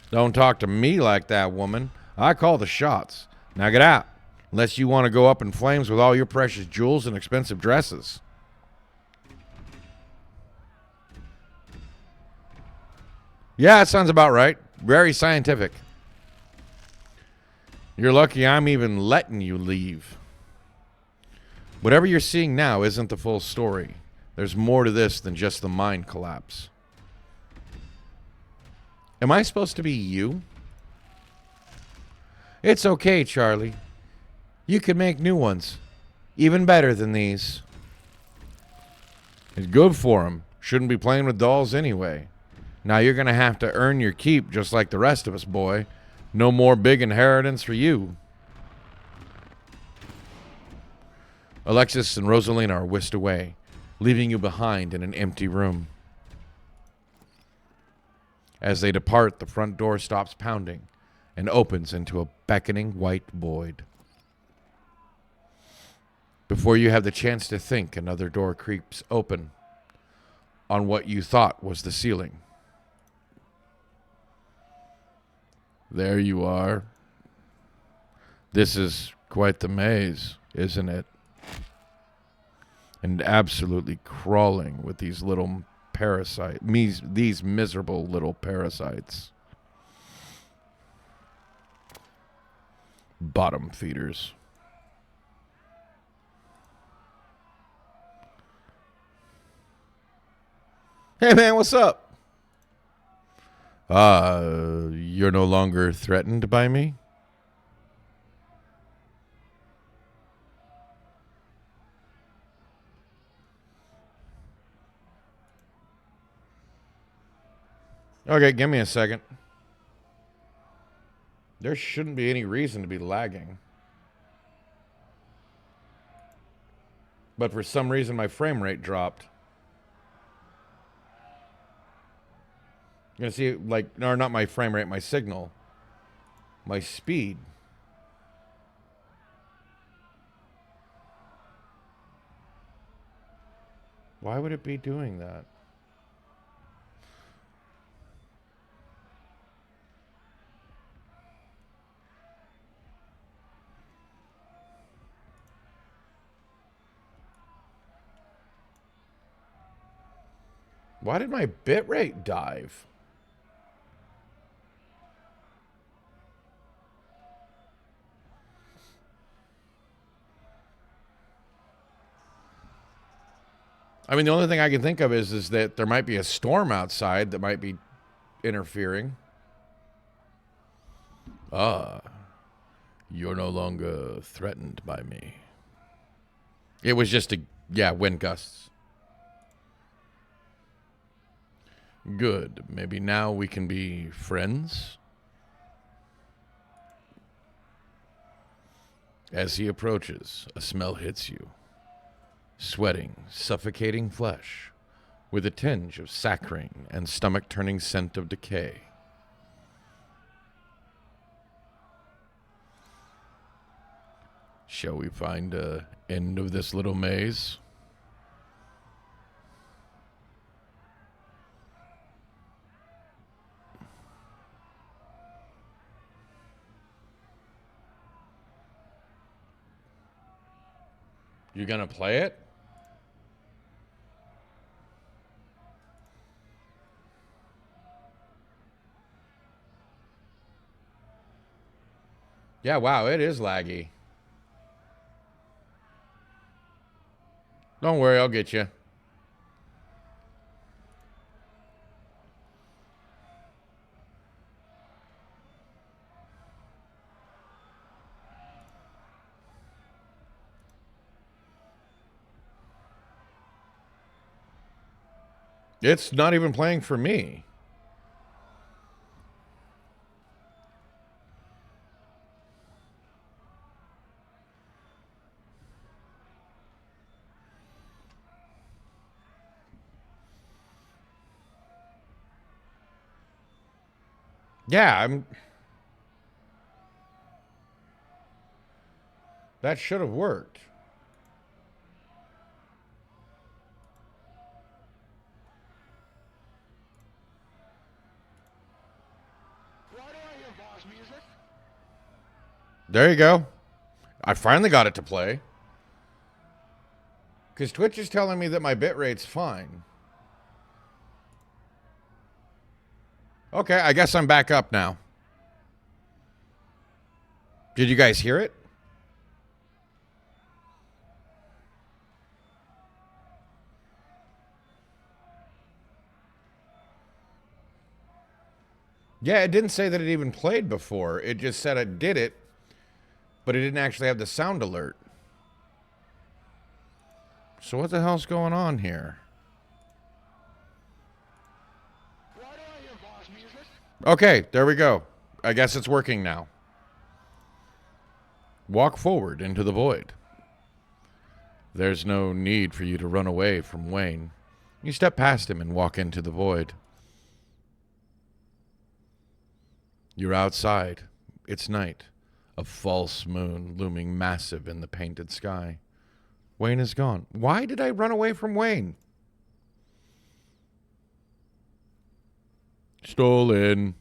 Don't talk to me like that, woman. I call the shots. Now get out, unless you want to go up in flames with all your precious jewels and expensive dresses. Yeah, that sounds about right. Very scientific. You're lucky I'm even letting you leave. Whatever you're seeing now isn't the full story. There's more to this than just the mine collapse. Am I supposed to be you? It's okay, Charlie. You can make new ones. Even better than these. It's good for him. Shouldn't be playing with dolls anyway. Now you're going to have to earn your keep just like the rest of us, boy. No more big inheritance for you. Alexis and Rosalina are whisked away, leaving you behind in an empty room. As they depart, the front door stops pounding and opens into a beckoning white void. Before you have the chance to think, another door creeps open. on what you thought was the ceiling. There you are. This is quite the maze, isn't it? And absolutely crawling with these little these miserable little parasites. Bottom feeders. Hey man, what's up? You're no longer threatened by me? Okay, give me a second. There shouldn't be any reason to be lagging. But for some reason, my frame rate dropped. You're going to see, like, no, not my frame rate, my signal. My speed. Why would it be doing that? Why did my bitrate dive? I mean, the only thing I can think of is that there might be a storm outside that might be interfering. You're no longer threatened by me. It was just wind gusts. Good. Maybe now we can be friends? As he approaches, a smell hits you. Sweating, suffocating flesh, with a tinge of saccharine and stomach-turning scent of decay. Shall we find an end of this little maze? You gonna play it? Yeah, wow, it is laggy. Don't worry, I'll get you. It's not even playing for me. Yeah, that should have worked. There you go. I finally got it to play. Because Twitch is telling me that my bitrate's fine. Okay, I guess I'm back up now. Did you guys hear it? Yeah, it didn't say that it even played before. It just said it did it, but it didn't actually have the sound alert. So what the hell's going on here? Okay, there we go. I guess it's working now. Walk forward into the void. There's no need for you to run away from Wayne. You step past him and walk into the void. You're outside. It's night. A false moon looming massive in the painted sky. Wayne is gone. Why did I run away from Wayne? Stolen.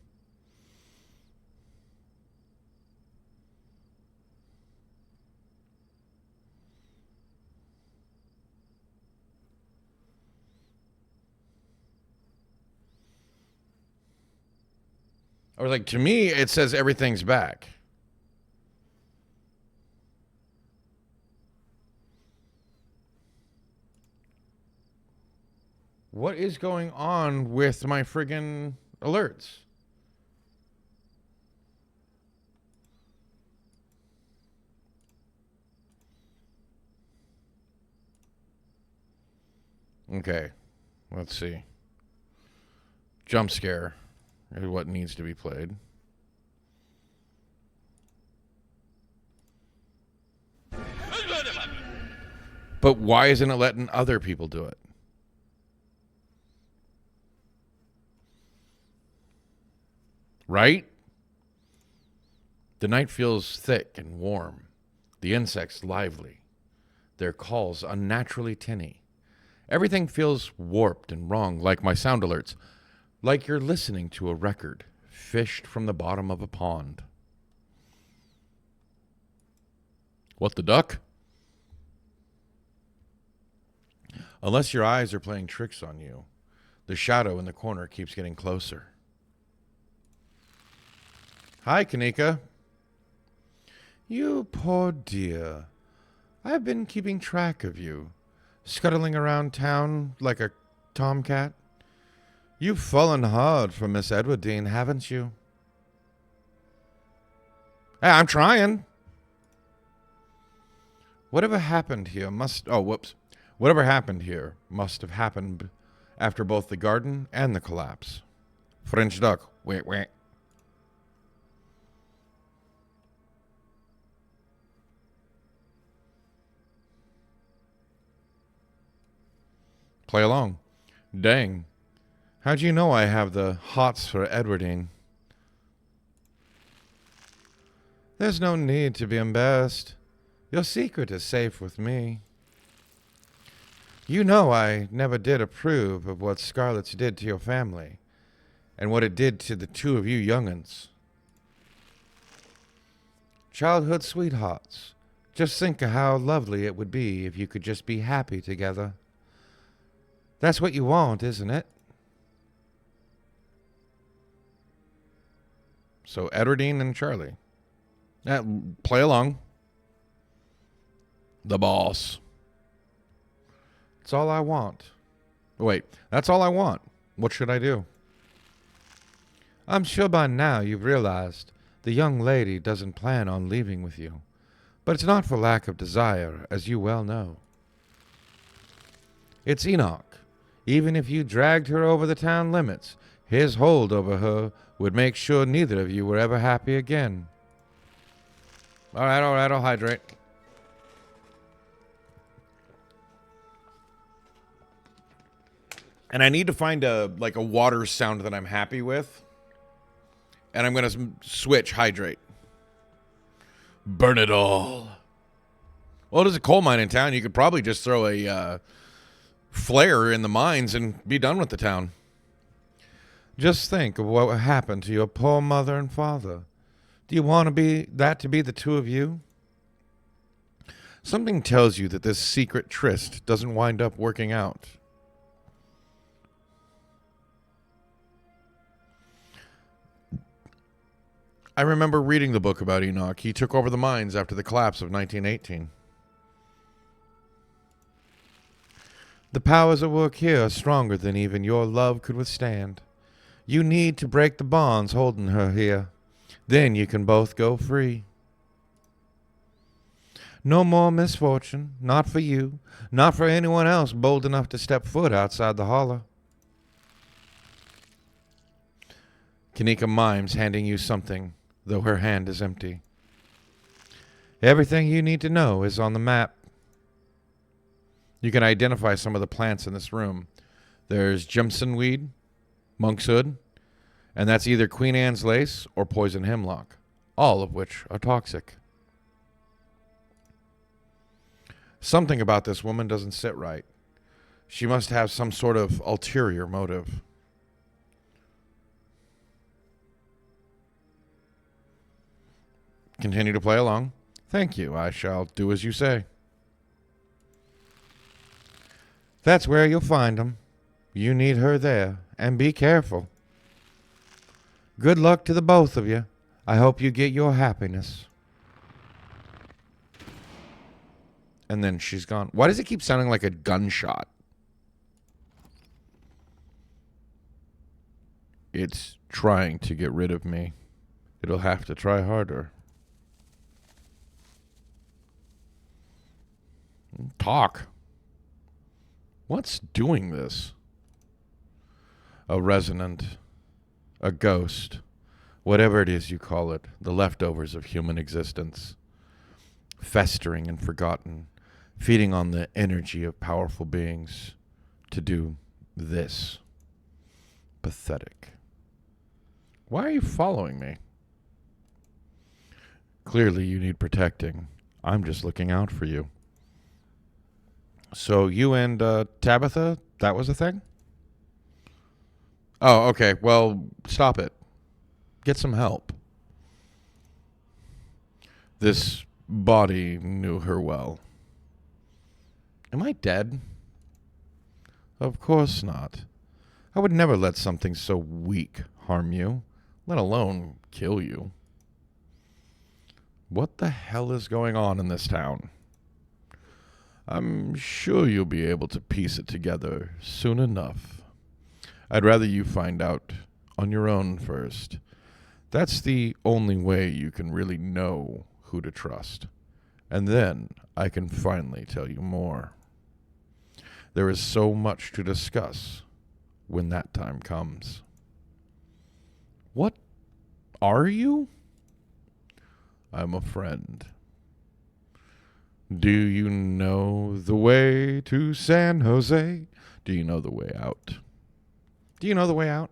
Or like, to me, it says everything's back. What is going on with my friggin' alerts? Okay, let's see. Jump scare is what needs to be played. But why isn't it letting other people do it? Right? The night feels thick and warm. The insects lively. Their calls unnaturally tinny. Everything feels warped and wrong, like my sound alerts. Like you're listening to a record fished from the bottom of a pond. What the duck? Unless your eyes are playing tricks on you, the shadow in the corner keeps getting closer. Hi, Kanika. You poor dear. I've been keeping track of you, scuttling around town like a tomcat. You've fallen hard for Miss Edwardine, haven't you? Hey, I'm trying. Whatever happened here must... Oh, whoops. Whatever happened here must have happened after both the garden and the collapse. French duck. Wait, wait. Play along. Dang. How'd you know I have the hots for Edwardine? There's no need to be embarrassed. Your secret is safe with me. You know I never did approve of what Scarlet's did to your family, and what it did to the two of you young'uns. Childhood sweethearts. Just think of how lovely it would be if you could just be happy together. That's what you want, isn't it? So Edwardine and Charlie. Play along. The boss. That's all I want. Wait, that's all I want. What should I do? I'm sure by now you've realized the young lady doesn't plan on leaving with you. But it's not for lack of desire, as you well know. It's Enoch. Even if you dragged her over the town limits, his hold over her would make sure neither of you were ever happy again. All right, I'll hydrate. And I need to find a water sound that I'm happy with. And I'm going to switch hydrate. Burn it all. Well, there's a coal mine in town. You could probably just throw a flare in the mines and be done with the town. Just think of what happened to your poor mother and father. Do you want to be the two of you? Something tells you that this secret tryst doesn't wind up working out. I remember reading the book about Enoch. He took over the mines after the collapse of 1918. The powers at work here are stronger than even your love could withstand. You need to break the bonds holding her here. Then you can both go free. No more misfortune, not for you, not for anyone else bold enough to step foot outside the hollow. Kanika mimes handing you something, though her hand is empty. Everything you need to know is on the map. You can identify some of the plants in this room. There's Jimson weed, monkshood, and that's either Queen Anne's lace or poison hemlock, all of which are toxic. Something about this woman doesn't sit right. She must have some sort of ulterior motive. Continue to play along. Thank you. I shall do as you say. That's where you'll find him. You need her there, and be careful. Good luck to the both of you. I hope you get your happiness. And then she's gone. Why does it keep sounding like a gunshot? It's trying to get rid of me. It'll have to try harder. Talk. What's doing this? A resonant, a ghost, whatever it is you call it, the leftovers of human existence, festering and forgotten, feeding on the energy of powerful beings to do this. Pathetic. Why are you following me? Clearly you need protecting. I'm just looking out for you. So you and Tabitha, that was a thing? Oh, okay. Well, stop it. Get some help. This body knew her well. Am I dead? Of course not. I would never let something so weak harm you, let alone kill you. What the hell is going on in this town? I'm sure you'll be able to piece it together soon enough. I'd rather you find out on your own first. That's the only way you can really know who to trust. And then I can finally tell you more. There is so much to discuss when that time comes. What are you? I'm a friend. Do you know the way to San Jose? Do you know the way out? Do you know the way out?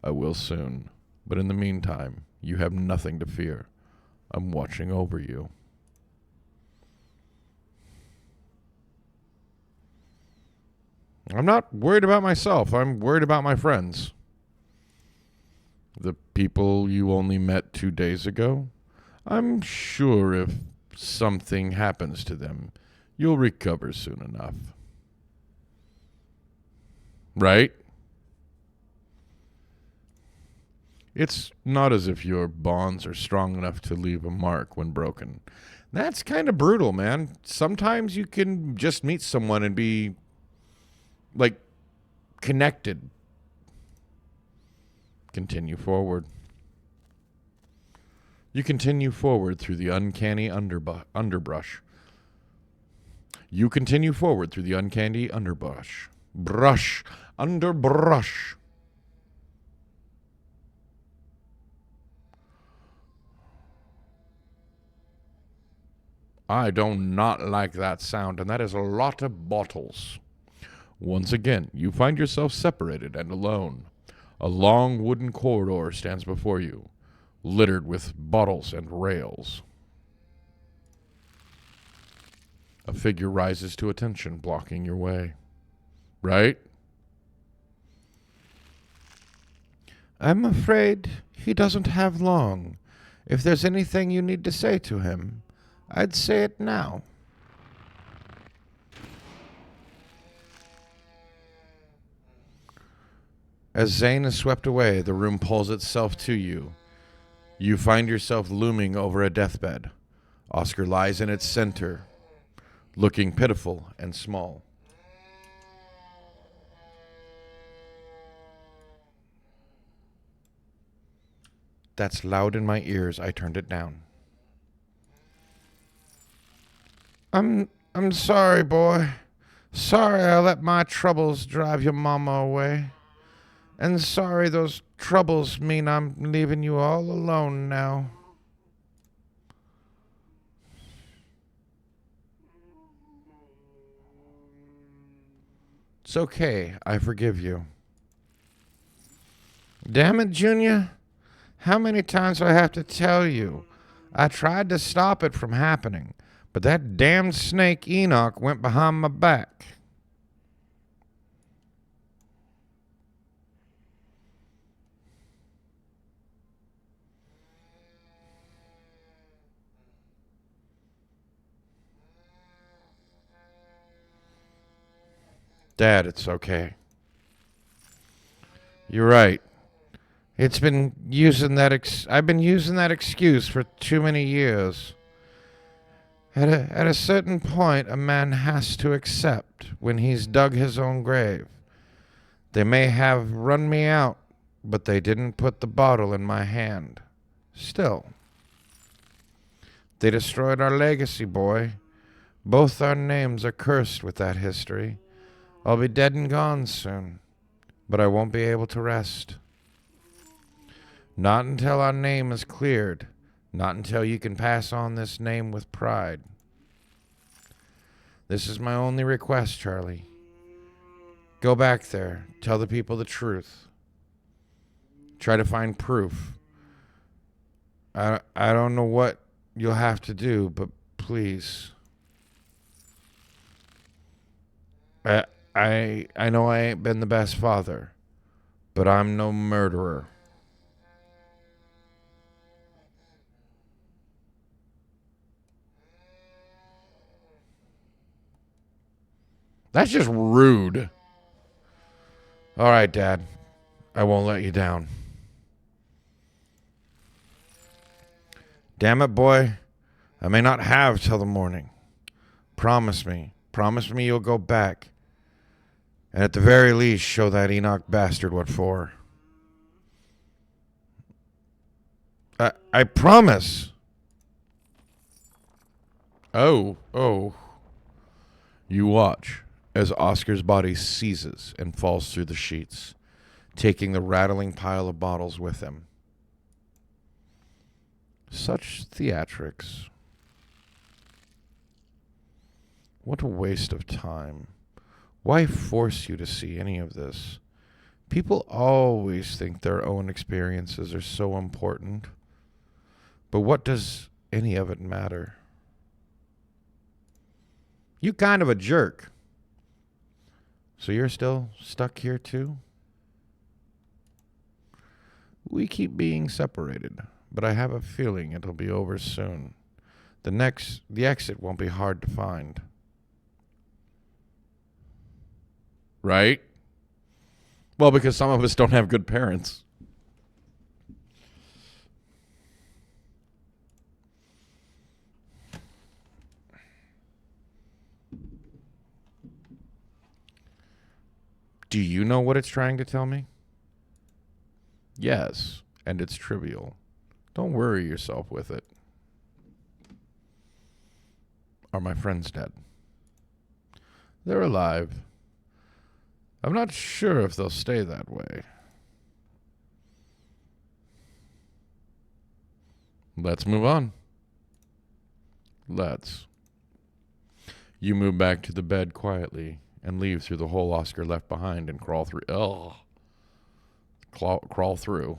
I will soon. But in the meantime, you have nothing to fear. I'm watching over you. I'm not worried about myself. I'm worried about my friends. The people you only met 2 days ago? I'm sure if something happens to them, you'll recover soon enough. Right? It's not as if your bonds are strong enough to leave a mark when broken. That's kind of brutal, man. Sometimes you can just meet someone and be, like, connected. Continue forward. You continue forward through the uncanny underbrush. You continue forward through the uncanny underbrush. Underbrush. I do not like that sound, and that is a lot of bottles. Once again, you find yourself separated and alone. A long wooden corridor stands before you, littered with bottles and rails. A figure rises to attention, blocking your way. Right? I'm afraid he doesn't have long. If there's anything you need to say to him, I'd say it now. As Zane is swept away, the room pulls itself to you. You find yourself looming over a deathbed. Oscar lies in its center, looking pitiful and small. That's loud in my ears. I turned it down. I'm sorry, boy. Sorry I let my troubles drive your mama away. And sorry those troubles mean I'm leaving you all alone now. It's okay. I forgive you. Damn it, Junior. How many times do I have to tell you? I tried to stop it from happening, but that damned snake Enoch went behind my back. Dad, it's okay. You're right. It's been using that. I've been using that excuse for too many years. At a certain point, a man has to accept when he's dug his own grave. They may have run me out, but they didn't put the bottle in my hand. Still, they destroyed our legacy, boy. Both our names are cursed with that history. I'll be dead and gone soon, but I won't be able to rest. Not until our name is cleared. Not until you can pass on this name with pride. This is my only request, Charlie. Go back there. Tell the people the truth. Try to find proof. I don't know what you'll have to do, but please. I know I ain't been the best father, but I'm no murderer. That's just rude. All right, Dad. I won't let you down. Damn it, boy. I may not have till the morning. Promise me. Promise me you'll go back. And at the very least, show that Enoch bastard what for. I promise. Oh. You watch as Oscar's body seizes and falls through the sheets, taking the rattling pile of bottles with him. Such theatrics. What a waste of time. Why force you to see any of this? People always think their own experiences are so important. But what does any of it matter? You kind of a jerk. So you're still stuck here too? We keep being separated, but I have a feeling it'll be over soon. The exit won't be hard to find. Right? Well, because some of us don't have good parents. Do you know what it's trying to tell me? Yes, and it's trivial. Don't worry yourself with it. Are my friends dead? They're alive. I'm not sure if they'll stay that way. Let's move on. Let's. You move back to the bed quietly and leave through the hole Oscar left behind and crawl through. Crawl through.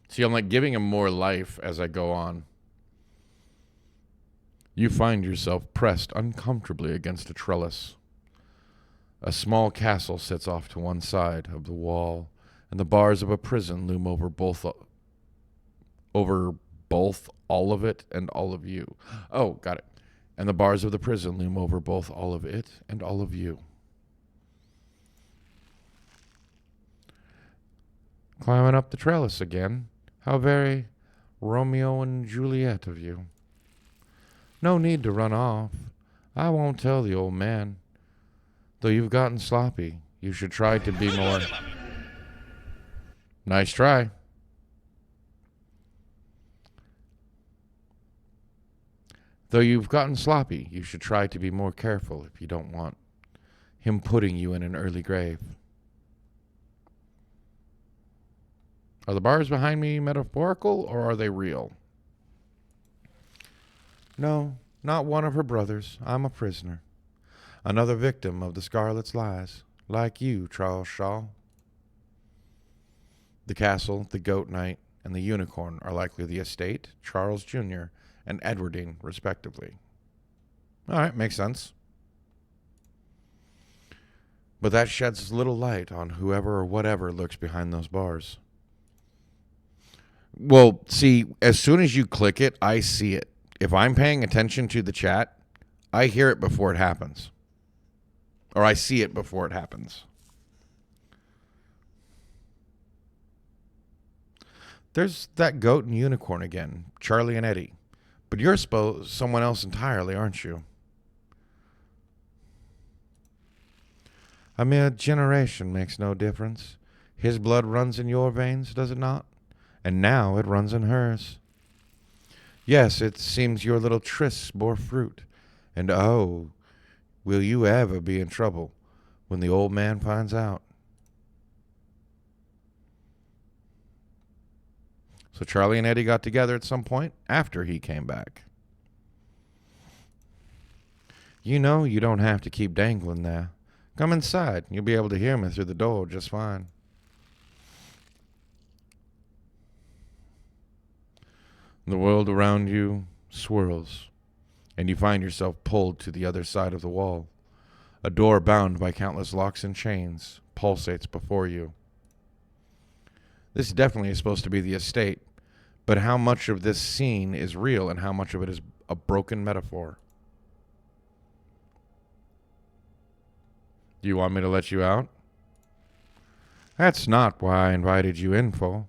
See, I'm like giving him more life as I go on. You find yourself pressed uncomfortably against a trellis. A small castle sits off to one side of the wall, and the bars of a prison loom over both all of it and all of you. Oh, got it. And the bars of the prison loom over both all of it and all of you. Climbing up the trellis again. How very Romeo and Juliet of you. No need to run off. I won't tell the old man. Though you've gotten sloppy, you should try to be more... Nice try. Though you've gotten sloppy, you should try to be more careful if you don't want him putting you in an early grave. Are the bars behind me metaphorical, or are they real? No, not one of her brothers. I'm a prisoner. Another victim of the Scarlet's lies. Like you, Charles Shaw. The castle, the goat knight, and the unicorn are likely the estate, Charles Jr., and Edwardine, respectively. All right, makes sense. But that sheds little light on whoever or whatever lurks behind those bars. Well, see, as soon as you click it, I see it. If I'm paying attention to the chat, I hear it before it happens. Or I see it before it happens. There's that goat and unicorn again, Charlie and Eddie. But you're someone else entirely, aren't you? A mere generation makes no difference. His blood runs in your veins, does it not? And now it runs in hers. Yes, it seems your little trysts bore fruit. And oh, will you ever be in trouble when the old man finds out? So Charlie and Eddie got together at some point after he came back. You know you don't have to keep dangling there. Come inside. You'll be able to hear me through the door just fine. The world around you swirls, and you find yourself pulled to the other side of the wall. A door bound by countless locks and chains pulsates before you. This definitely is supposed to be the estate, but how much of this scene is real and how much of it is a broken metaphor? Do you want me to let you out? That's not why I invited you in for.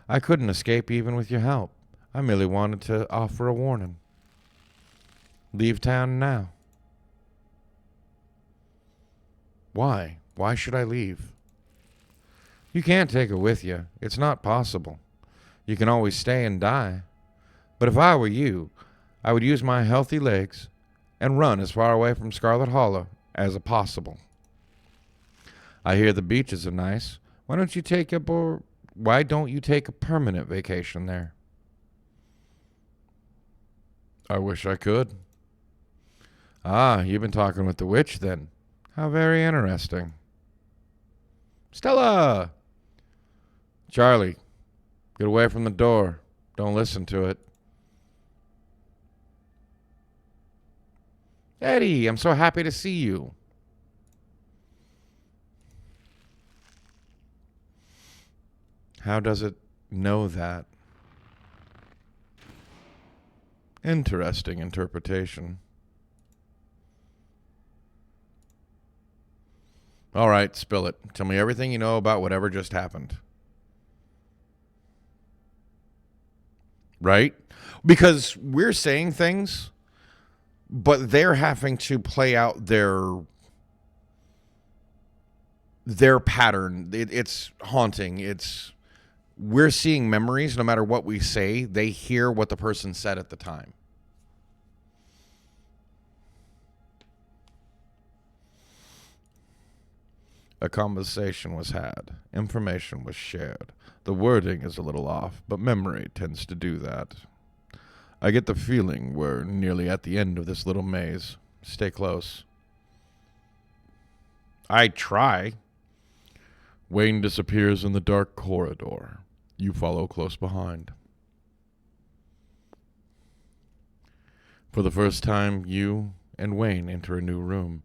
I couldn't escape even with your help. I merely wanted to offer a warning. Leave town now. Why? Why should I leave? You can't take her with you. It's not possible. You can always stay and die. But if I were you, I would use my healthy legs and run as far away from Scarlet Hollow as possible. I hear the beaches are nice. Why don't you take a permanent vacation there? I wish I could. Ah, you've been talking with the witch then. How very interesting. Stella! Charlie, get away from the door. Don't listen to it. Eddie, I'm so happy to see you. How does it know that? Interesting interpretation. All right, spill it. Tell me everything you know about whatever just happened. Right? Because we're saying things, but they're having to play out their pattern. It's haunting. We're seeing memories. No matter what we say, they hear what the person said at the time. A conversation was had. Information was shared. The wording is a little off, but memory tends to do that. I get the feeling we're nearly at the end of this little maze. Stay close. I try. Wayne disappears in the dark corridor. You follow close behind. For the first time, you and Wayne enter a new room,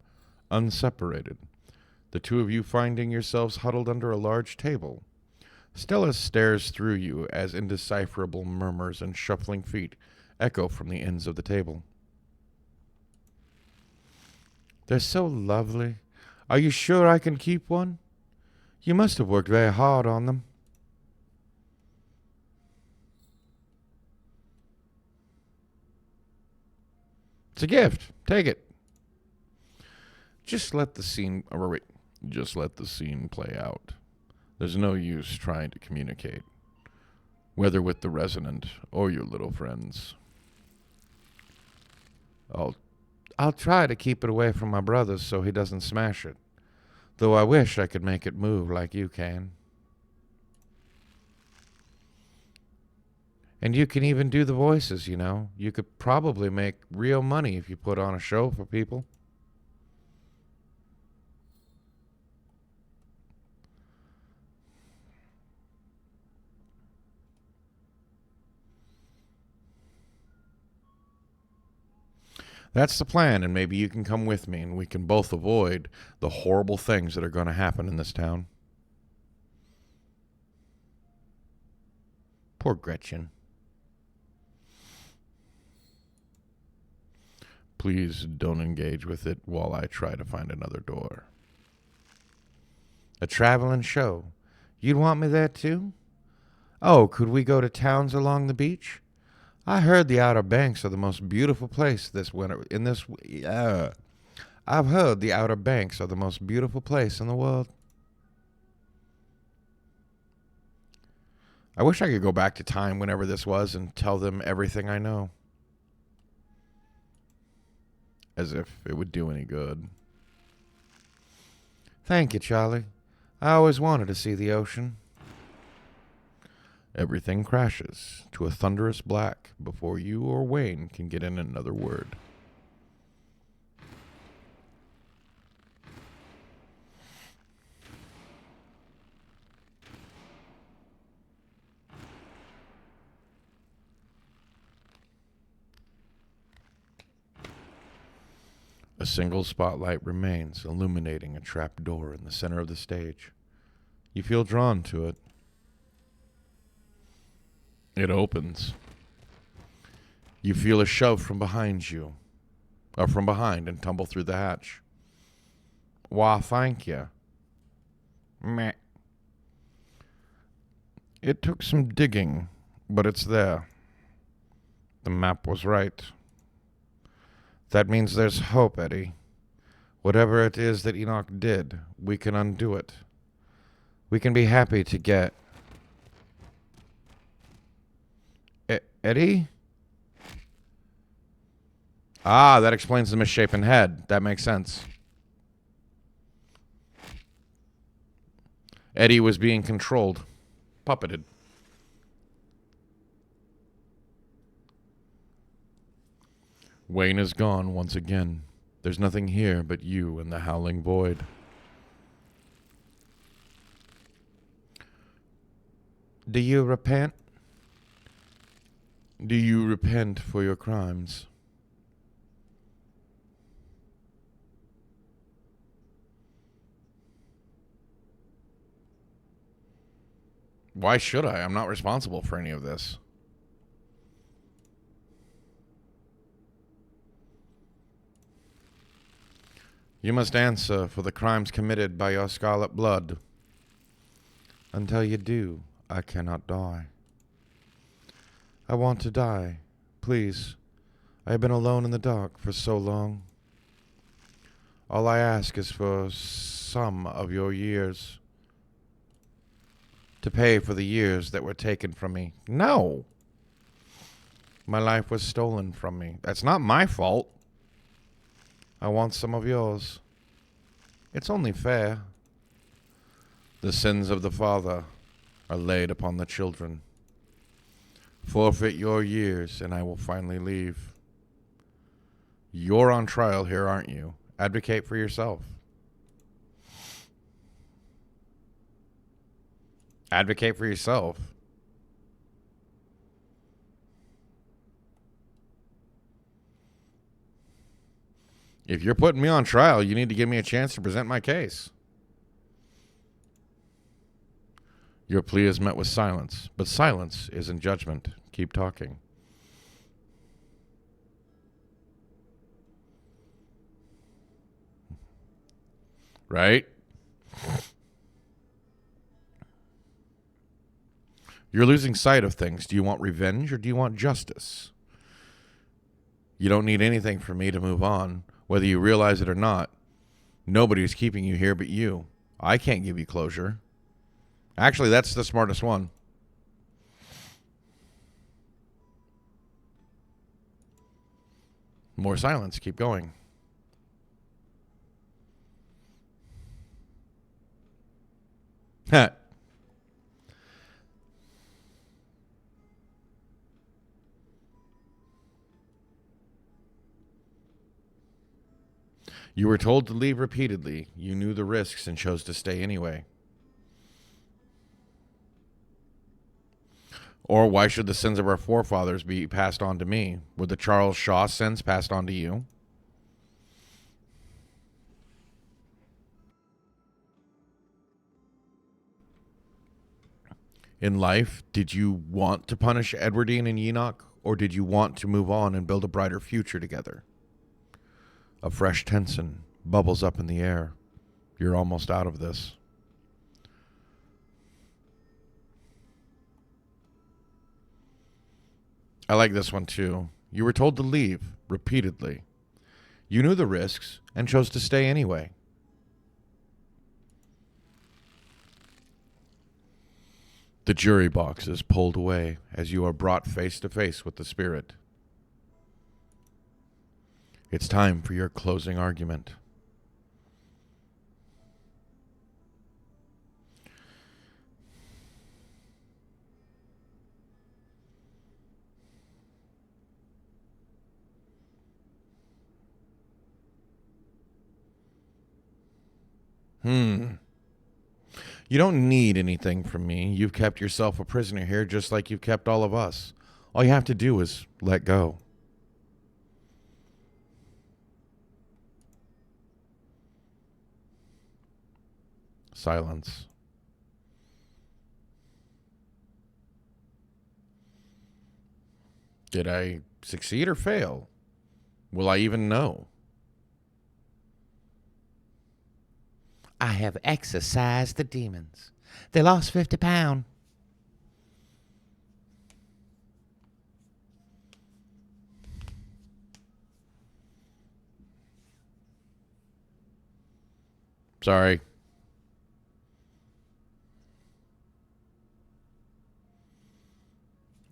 unseparated. The two of you finding yourselves huddled under a large table. Stella stares through you as indecipherable murmurs and shuffling feet echo from the ends of the table. They're so lovely. Are you sure I can keep one? You must have worked very hard on them. It's a gift. Take it. Just let the scene play out. There's no use trying to communicate, whether with the resonant or your little friends. I'll try to keep it away from my brother so he doesn't smash it, though I wish I could make it move like you can. And you can even do the voices, you know. You could probably make real money if you put on a show for people. That's the plan, and maybe you can come with me, and we can both avoid the horrible things that are going to happen in this town. Poor Gretchen. Please don't engage with it while I try to find another door. A traveling show. You'd want me there too? Oh, could we go to towns along the beach? I heard the Outer Banks are the most beautiful place this winter. I've heard the Outer Banks are the most beautiful place in the world. I wish I could go back to time whenever this was and tell them everything I know. As if it would do any good. Thank you, Charlie. I always wanted to see the ocean. Everything crashes to a thunderous black before you or Wayne can get in another word. A single spotlight remains, illuminating a trap door in the center of the stage. You feel drawn to it. It opens. You feel a shove from behind you, or from behind, and tumble through the hatch. Why, thank you. Meh. It took some digging, but it's there. The map was right. That means there's hope, Eddie. Whatever it is that Enoch did, we can undo it. We can be happy to get... Eddie? Ah, that explains the misshapen head. That makes sense. Eddie was being controlled. Puppeted. Wayne is gone once again. There's nothing here but you and the howling void. Do you repent? Do you repent for your crimes? Why should I? I'm not responsible for any of this. You must answer for the crimes committed by your scarlet blood. Until you do, I cannot die. I want to die. Please. I have been alone in the dark for so long. All I ask is for some of your years. To pay for the years that were taken from me. No. My life was stolen from me. That's not my fault. I want some of yours. It's only fair. The sins of the father are laid upon the children. Forfeit your years, and I will finally leave. You're on trial here, aren't you? Advocate for yourself. Advocate for yourself. If you're putting me on trial, you need to give me a chance to present my case. Your plea is met with silence, but silence isn't judgment. Keep talking. Right? You're losing sight of things. Do you want revenge or do you want justice? You don't need anything from me to move on, whether you realize it or not. Nobody's keeping you here but you. I can't give you closure. Actually, that's the smartest one. More silence. Keep going. You were told to leave repeatedly. You knew the risks and chose to stay anyway. Or why should the sins of our forefathers be passed on to me? Were the Charles Shaw sins passed on to you? In life, did you want to punish Edwardine and Enoch, or did you want to move on and build a brighter future together? A fresh tension bubbles up in the air. You're almost out of this. I like this one too. You were told to leave repeatedly. You knew the risks and chose to stay anyway. The jury box is pulled away as you are brought face to face with the spirit. It's time for your closing argument. You don't need anything from me. You've kept yourself a prisoner here just like you've kept all of us. All you have to do is let go. Silence. Did I succeed or fail? Will I even know? I have exorcised the demons. They lost 50 pounds. Sorry.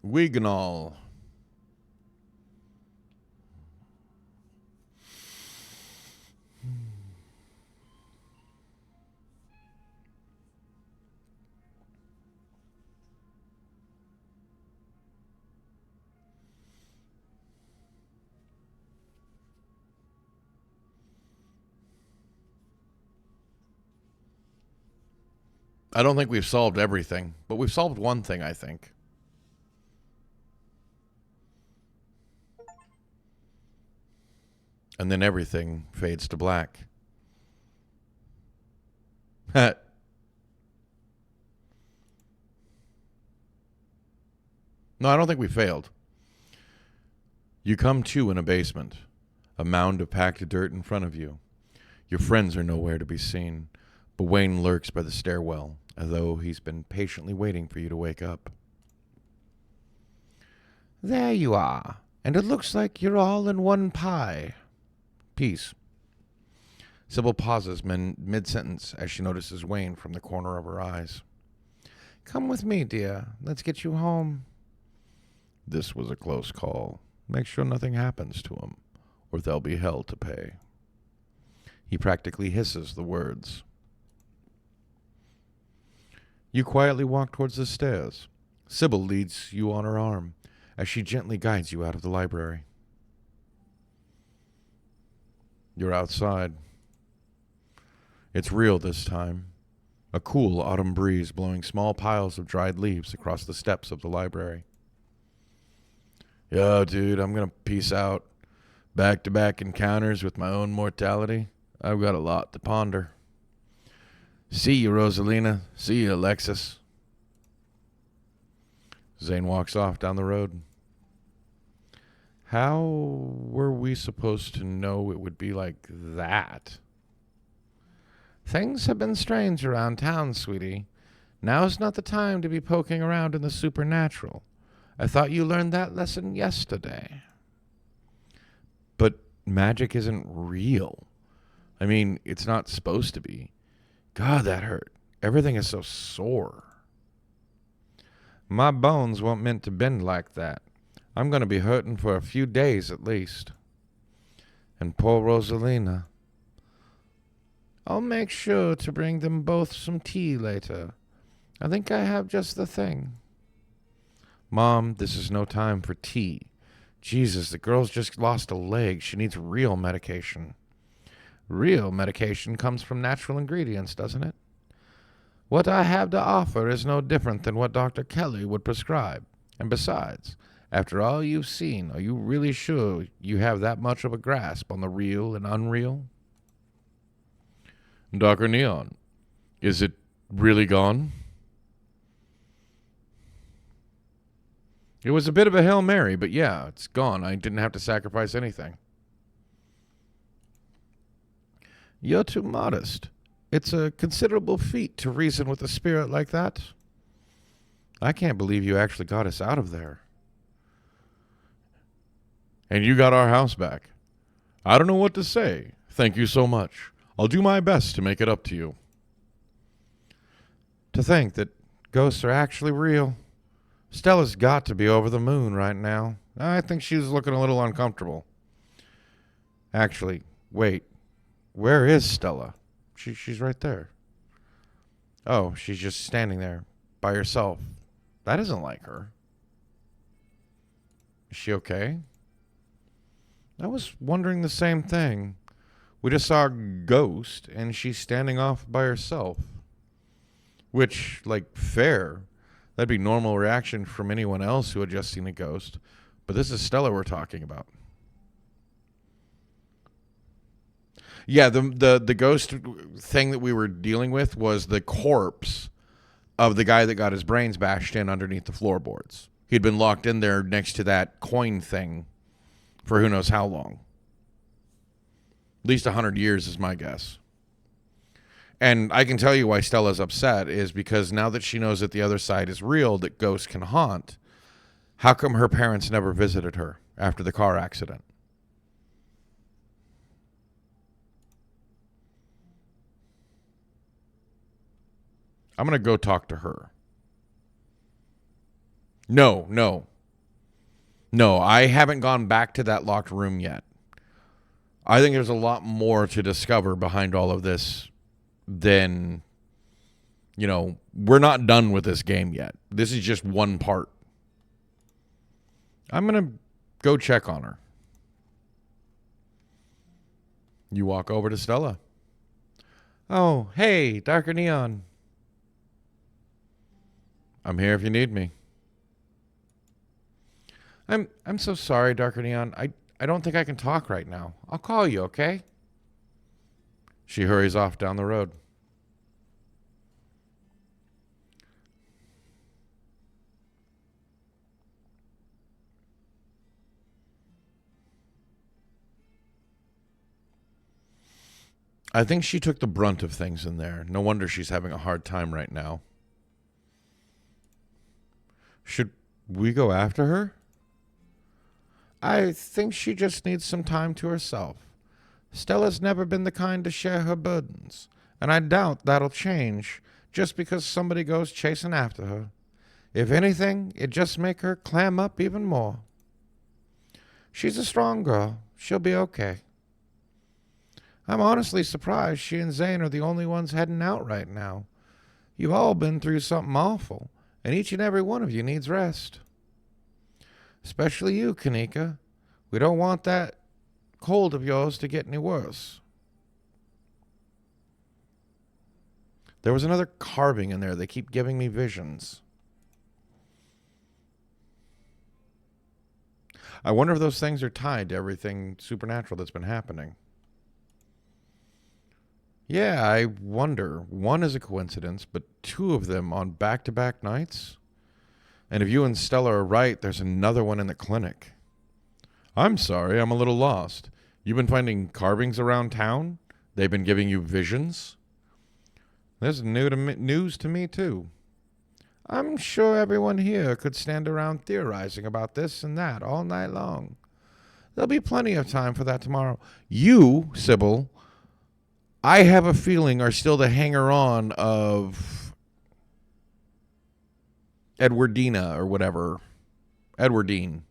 Wignall. I don't think we've solved everything, but we've solved one thing, I think. And then everything fades to black. No, I don't think we failed. You come to in a basement, a mound of packed dirt in front of you. Your friends are nowhere to be seen, but Wayne lurks by the stairwell, as though he's been patiently waiting for you to wake up. There you are. And it looks like you're all in one pie. Peace. Sybil pauses mid-sentence as she notices Wayne from the corner of her eyes. Come with me, dear. Let's get you home. This was a close call. Make sure nothing happens to him, or there'll be hell to pay. He practically hisses the words. You quietly walk towards the stairs. Sybil leads you on her arm as she gently guides you out of the library. You're outside. It's real this time. A cool autumn breeze blowing small piles of dried leaves across the steps of the library. Yo, dude, I'm going to peace out. Back-to-back encounters with my own mortality. I've got a lot to ponder. See you, Rosalina. See you, Alexis. Zane walks off down the road. How were we supposed to know it would be like that? Things have been strange around town, sweetie. Now's not the time to be poking around in the supernatural. I thought you learned that lesson yesterday. But magic isn't real. I mean, it's not supposed to be. God, that hurt. Everything is so sore. My bones weren't meant to bend like that. I'm going to be hurting for a few days at least. And poor Rosalina. I'll make sure to bring them both some tea later. I think I have just the thing. Mom, this is no time for tea. Jesus, the girl's just lost a leg. She needs real medication. Real medication comes from natural ingredients, doesn't it? What I have to offer is no different than what Dr. Kelly would prescribe. And besides, after all you've seen, are you really sure you have that much of a grasp on the real and unreal? Dr. Neon, is it really gone? It was a bit of a Hail Mary, but yeah, it's gone. I didn't have to sacrifice anything. You're too modest. It's a considerable feat to reason with a spirit like that. I can't believe you actually got us out of there. And you got our house back. I don't know what to say. Thank you so much. I'll do my best to make it up to you. To think that ghosts are actually real. Stella's got to be over the moon right now. I think she's looking a little uncomfortable. Actually, wait. Where is Stella? She's right there. Oh, she's just standing there by herself. That isn't like her. Is she okay? I was wondering the same thing. We just saw a ghost, and she's standing off by herself. Which, like, fair. That'd be normal reaction from anyone else who had just seen a ghost. But this is Stella we're talking about. Yeah, the ghost thing that we were dealing with was the corpse of the guy that got his brains bashed in underneath the floorboards. He'd been locked in there next to that coin thing for who knows how long. At least 100 years is my guess. And I can tell you why Stella's upset is because now that she knows that the other side is real, that ghosts can haunt, how come her parents never visited her after the car accident? I'm going to go talk to her. No, I haven't gone back to that locked room yet. I think there's a lot more to discover behind all of this than, we're not done with this game yet. This is just one part. I'm going to go check on her. You walk over to Stella. Oh, hey, Darker Neon. I'm here if you need me. I'm so sorry, Darker Neon. I don't think I can talk right now. I'll call you, okay? She hurries off down the road. I think she took the brunt of things in there. No wonder she's having a hard time right now. Should we go after her? I think she just needs some time to herself. Stella's never been the kind to share her burdens, and I doubt that'll change just because somebody goes chasing after her. If anything, it just make her clam up even more. She's a strong girl. She'll be okay. I'm honestly surprised she and Zane are the only ones heading out right now. You've all been through something awful, and each and every one of you needs rest. Especially you, Kanika. We don't want that cold of yours to get any worse. There was another carving in there. They keep giving me visions. I wonder if those things are tied to everything supernatural that's been happening. Yeah, I wonder. One is a coincidence, but two of them on back-to-back nights? And if you and Stella are right, there's another one in the clinic. I'm sorry, I'm a little lost. You've been finding carvings around town? They've been giving you visions? This is news to me, too. I'm sure everyone here could stand around theorizing about this and that all night long. There'll be plenty of time for that tomorrow. You, Sybil, I have a feeling are still the hanger-on of Edwardina or whatever. Edwardine.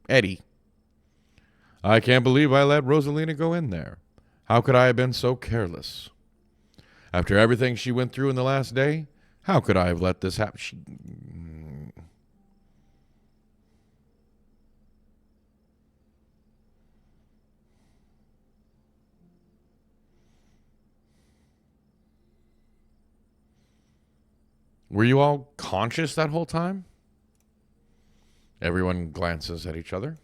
Eddie. I can't believe I let Rosalina go in there. How could I have been so careless? After everything she went through in the last day, how could I have let this happen? Were you all conscious that whole time? Everyone glances at each other.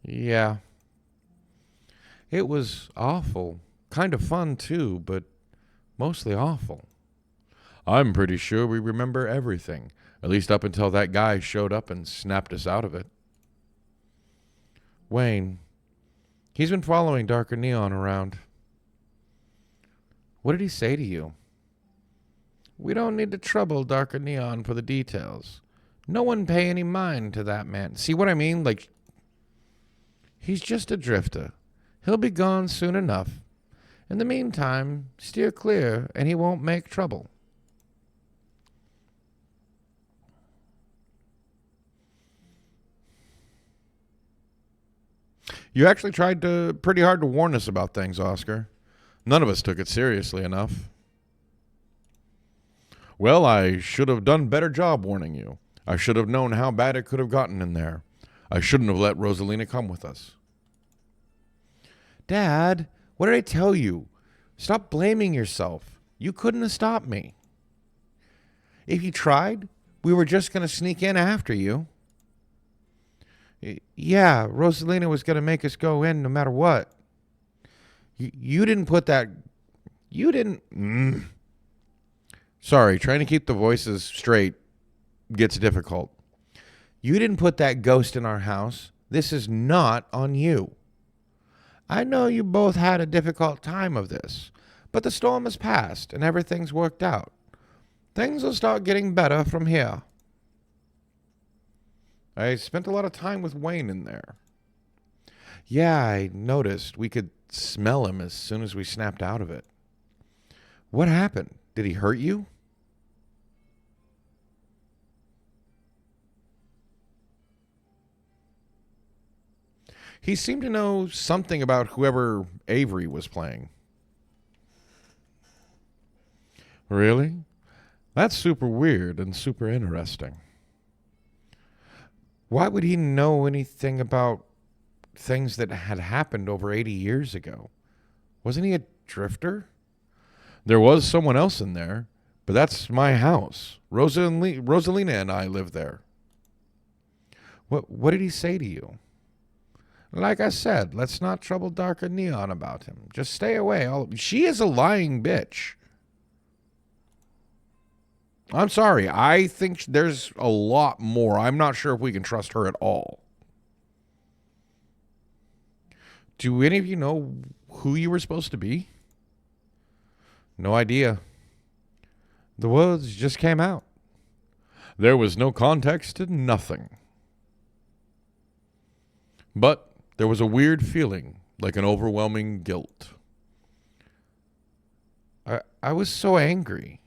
Yeah. It was awful. Kind of fun, too, but mostly awful. I'm pretty sure we remember everything, at least up until that guy showed up and snapped us out of it. Wayne. He's been following Darker Neon around. What did he say to you? We don't need to trouble Darker Neon for the details. No one pay any mind to that man. See what I mean? Like, he's just a drifter. He'll be gone soon enough. In the meantime, steer clear and he won't make trouble. You actually tried pretty hard to warn us about things, Oscar. None of us took it seriously enough. Well, I should have done a better job warning you. I should have known how bad it could have gotten in there. I shouldn't have let Rosalina come with us. Dad, what did I tell you? Stop blaming yourself. You couldn't have stopped me. If you tried, we were just going to sneak in after you. Yeah, Rosalina was going to make us go in no matter what. You didn't put that... You didn't... Sorry, trying to keep the voices straight gets difficult. You didn't put that ghost in our house. This is not on you. I know you both had a difficult time of this, but the storm has passed and everything's worked out. Things will start getting better from here. I spent a lot of time with Wayne in there. Yeah, I noticed. We could smell him as soon as we snapped out of it. What happened? Did he hurt you? He seemed to know something about whoever Avery was playing. Really? That's super weird and super interesting. Why would he know anything about things that had happened over 80 years ago? Wasn't he a drifter? There was someone else in there, but that's my house. Rosalina and I live there. What did he say to you? Like I said, let's not trouble Darker Neon about him. Just stay away. She is a lying bitch. I'm sorry. I think there's a lot more. I'm not sure if we can trust her at all. Do any of you know who you were supposed to be? No idea. The words just came out. There was no context to nothing. But there was a weird feeling, like an overwhelming guilt. I was so angry.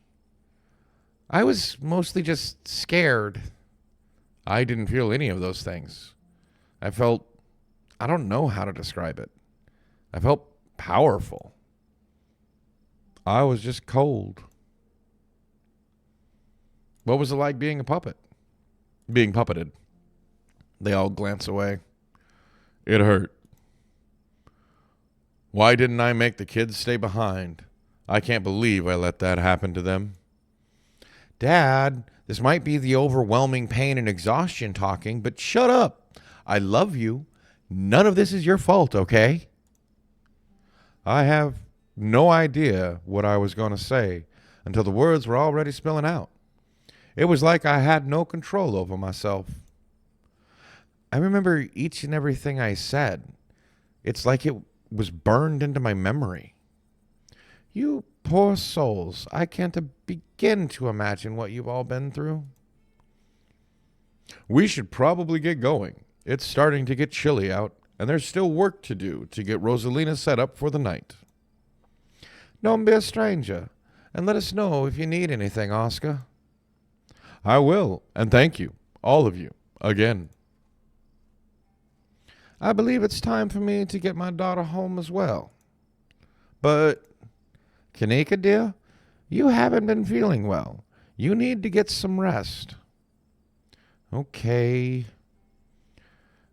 I was mostly just scared. I didn't feel any of those things. I don't know how to describe it. I felt powerful. I was just cold. What was it like being a puppet? Being puppeted. They all glance away. It hurt. Why didn't I make the kids stay behind? I can't believe I let that happen to them. Dad, this might be the overwhelming pain and exhaustion talking, but shut up. I love you. None of this is your fault, okay? I have no idea what I was going to say until the words were already spilling out. It was like I had no control over myself. I remember each and everything I said. It's like it was burned into my memory. You poor souls. I can't begin to imagine what you've all been through. We should probably get going. It's starting to get chilly out, and there's still work to do to get Rosalina set up for the night. Don't be a stranger, and let us know if you need anything, Oscar. I will, and thank you, all of you, again. I believe it's time for me to get my daughter home as well. But, Kanika, dear, you haven't been feeling well. You need to get some rest. Okay.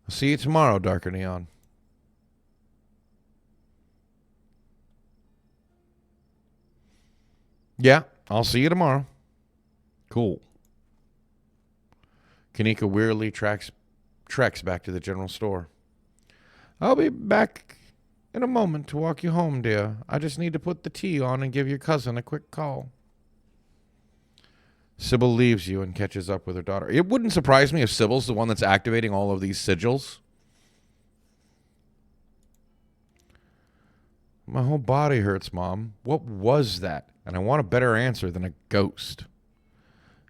I'll see you tomorrow, Darker Neon. Yeah, I'll see you tomorrow. Cool. Kanika wearily treks back to the general store. I'll be back in a moment to walk you home, dear. I just need to put the tea on and give your cousin a quick call. Sybil leaves you and catches up with her daughter. It wouldn't surprise me if Sybil's the one that's activating all of these sigils. My whole body hurts, Mom. What was that? And I want a better answer than a ghost.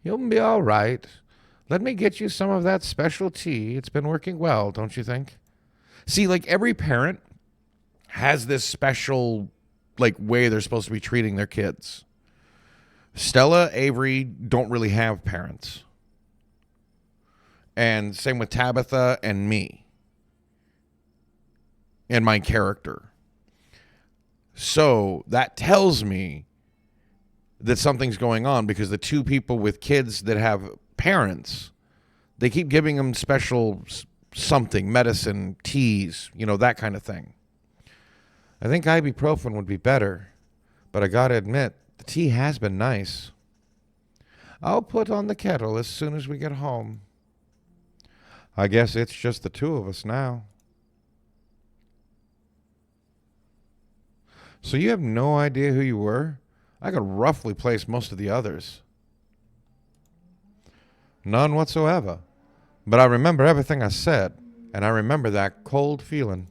You'll be all right. Let me get you some of that special tea. It's been working well, don't you think? See, like every parent has this special like way they're supposed to be treating their kids. Stella, Avery don't really have parents. And same with Tabitha and me. And my character. So that tells me that something's going on because the two people with kids that have parents, they keep giving them special something, medicine, teas, that kind of thing. I think ibuprofen would be better, but I gotta admit, the tea has been nice. I'll put on the kettle as soon as we get home. I guess it's just the two of us now. So you have no idea who you were? I could roughly place most of the others. None whatsoever. But I remember everything I said, and I remember that cold feeling.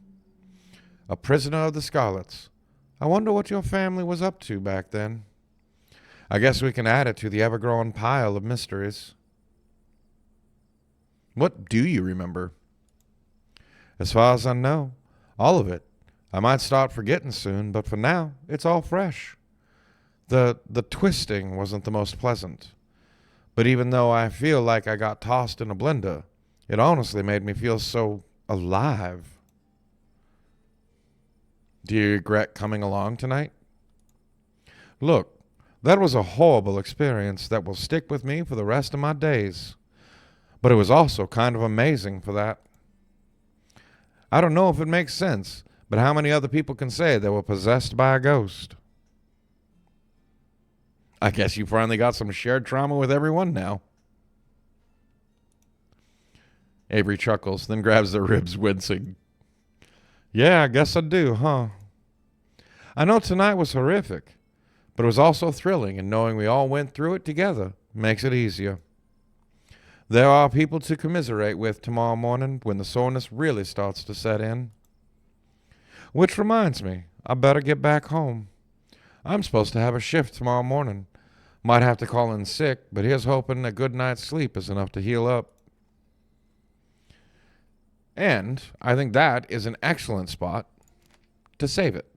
A prisoner of the Scarlets. I wonder what your family was up to back then. I guess we can add it to the ever-growing pile of mysteries. What do you remember? As far as I know, all of it. I might start forgetting soon, but for now, it's all fresh. The twisting wasn't the most pleasant. But even though I feel like I got tossed in a blender, it honestly made me feel so alive. Do you regret coming along tonight? Look, that was a horrible experience that will stick with me for the rest of my days. But it was also kind of amazing for that. I don't know if it makes sense, but how many other people can say they were possessed by a ghost? I guess you finally got some shared trauma with everyone now. Avery chuckles, then grabs their ribs, wincing. Yeah, I guess I do, huh? I know tonight was horrific, but it was also thrilling, and knowing we all went through it together makes it easier. There are people to commiserate with tomorrow morning when the soreness really starts to set in. Which reminds me, I better get back home. I'm supposed to have a shift tomorrow morning. Might have to call in sick, but here's hoping a good night's sleep is enough to heal up. And I think that is an excellent spot to save it.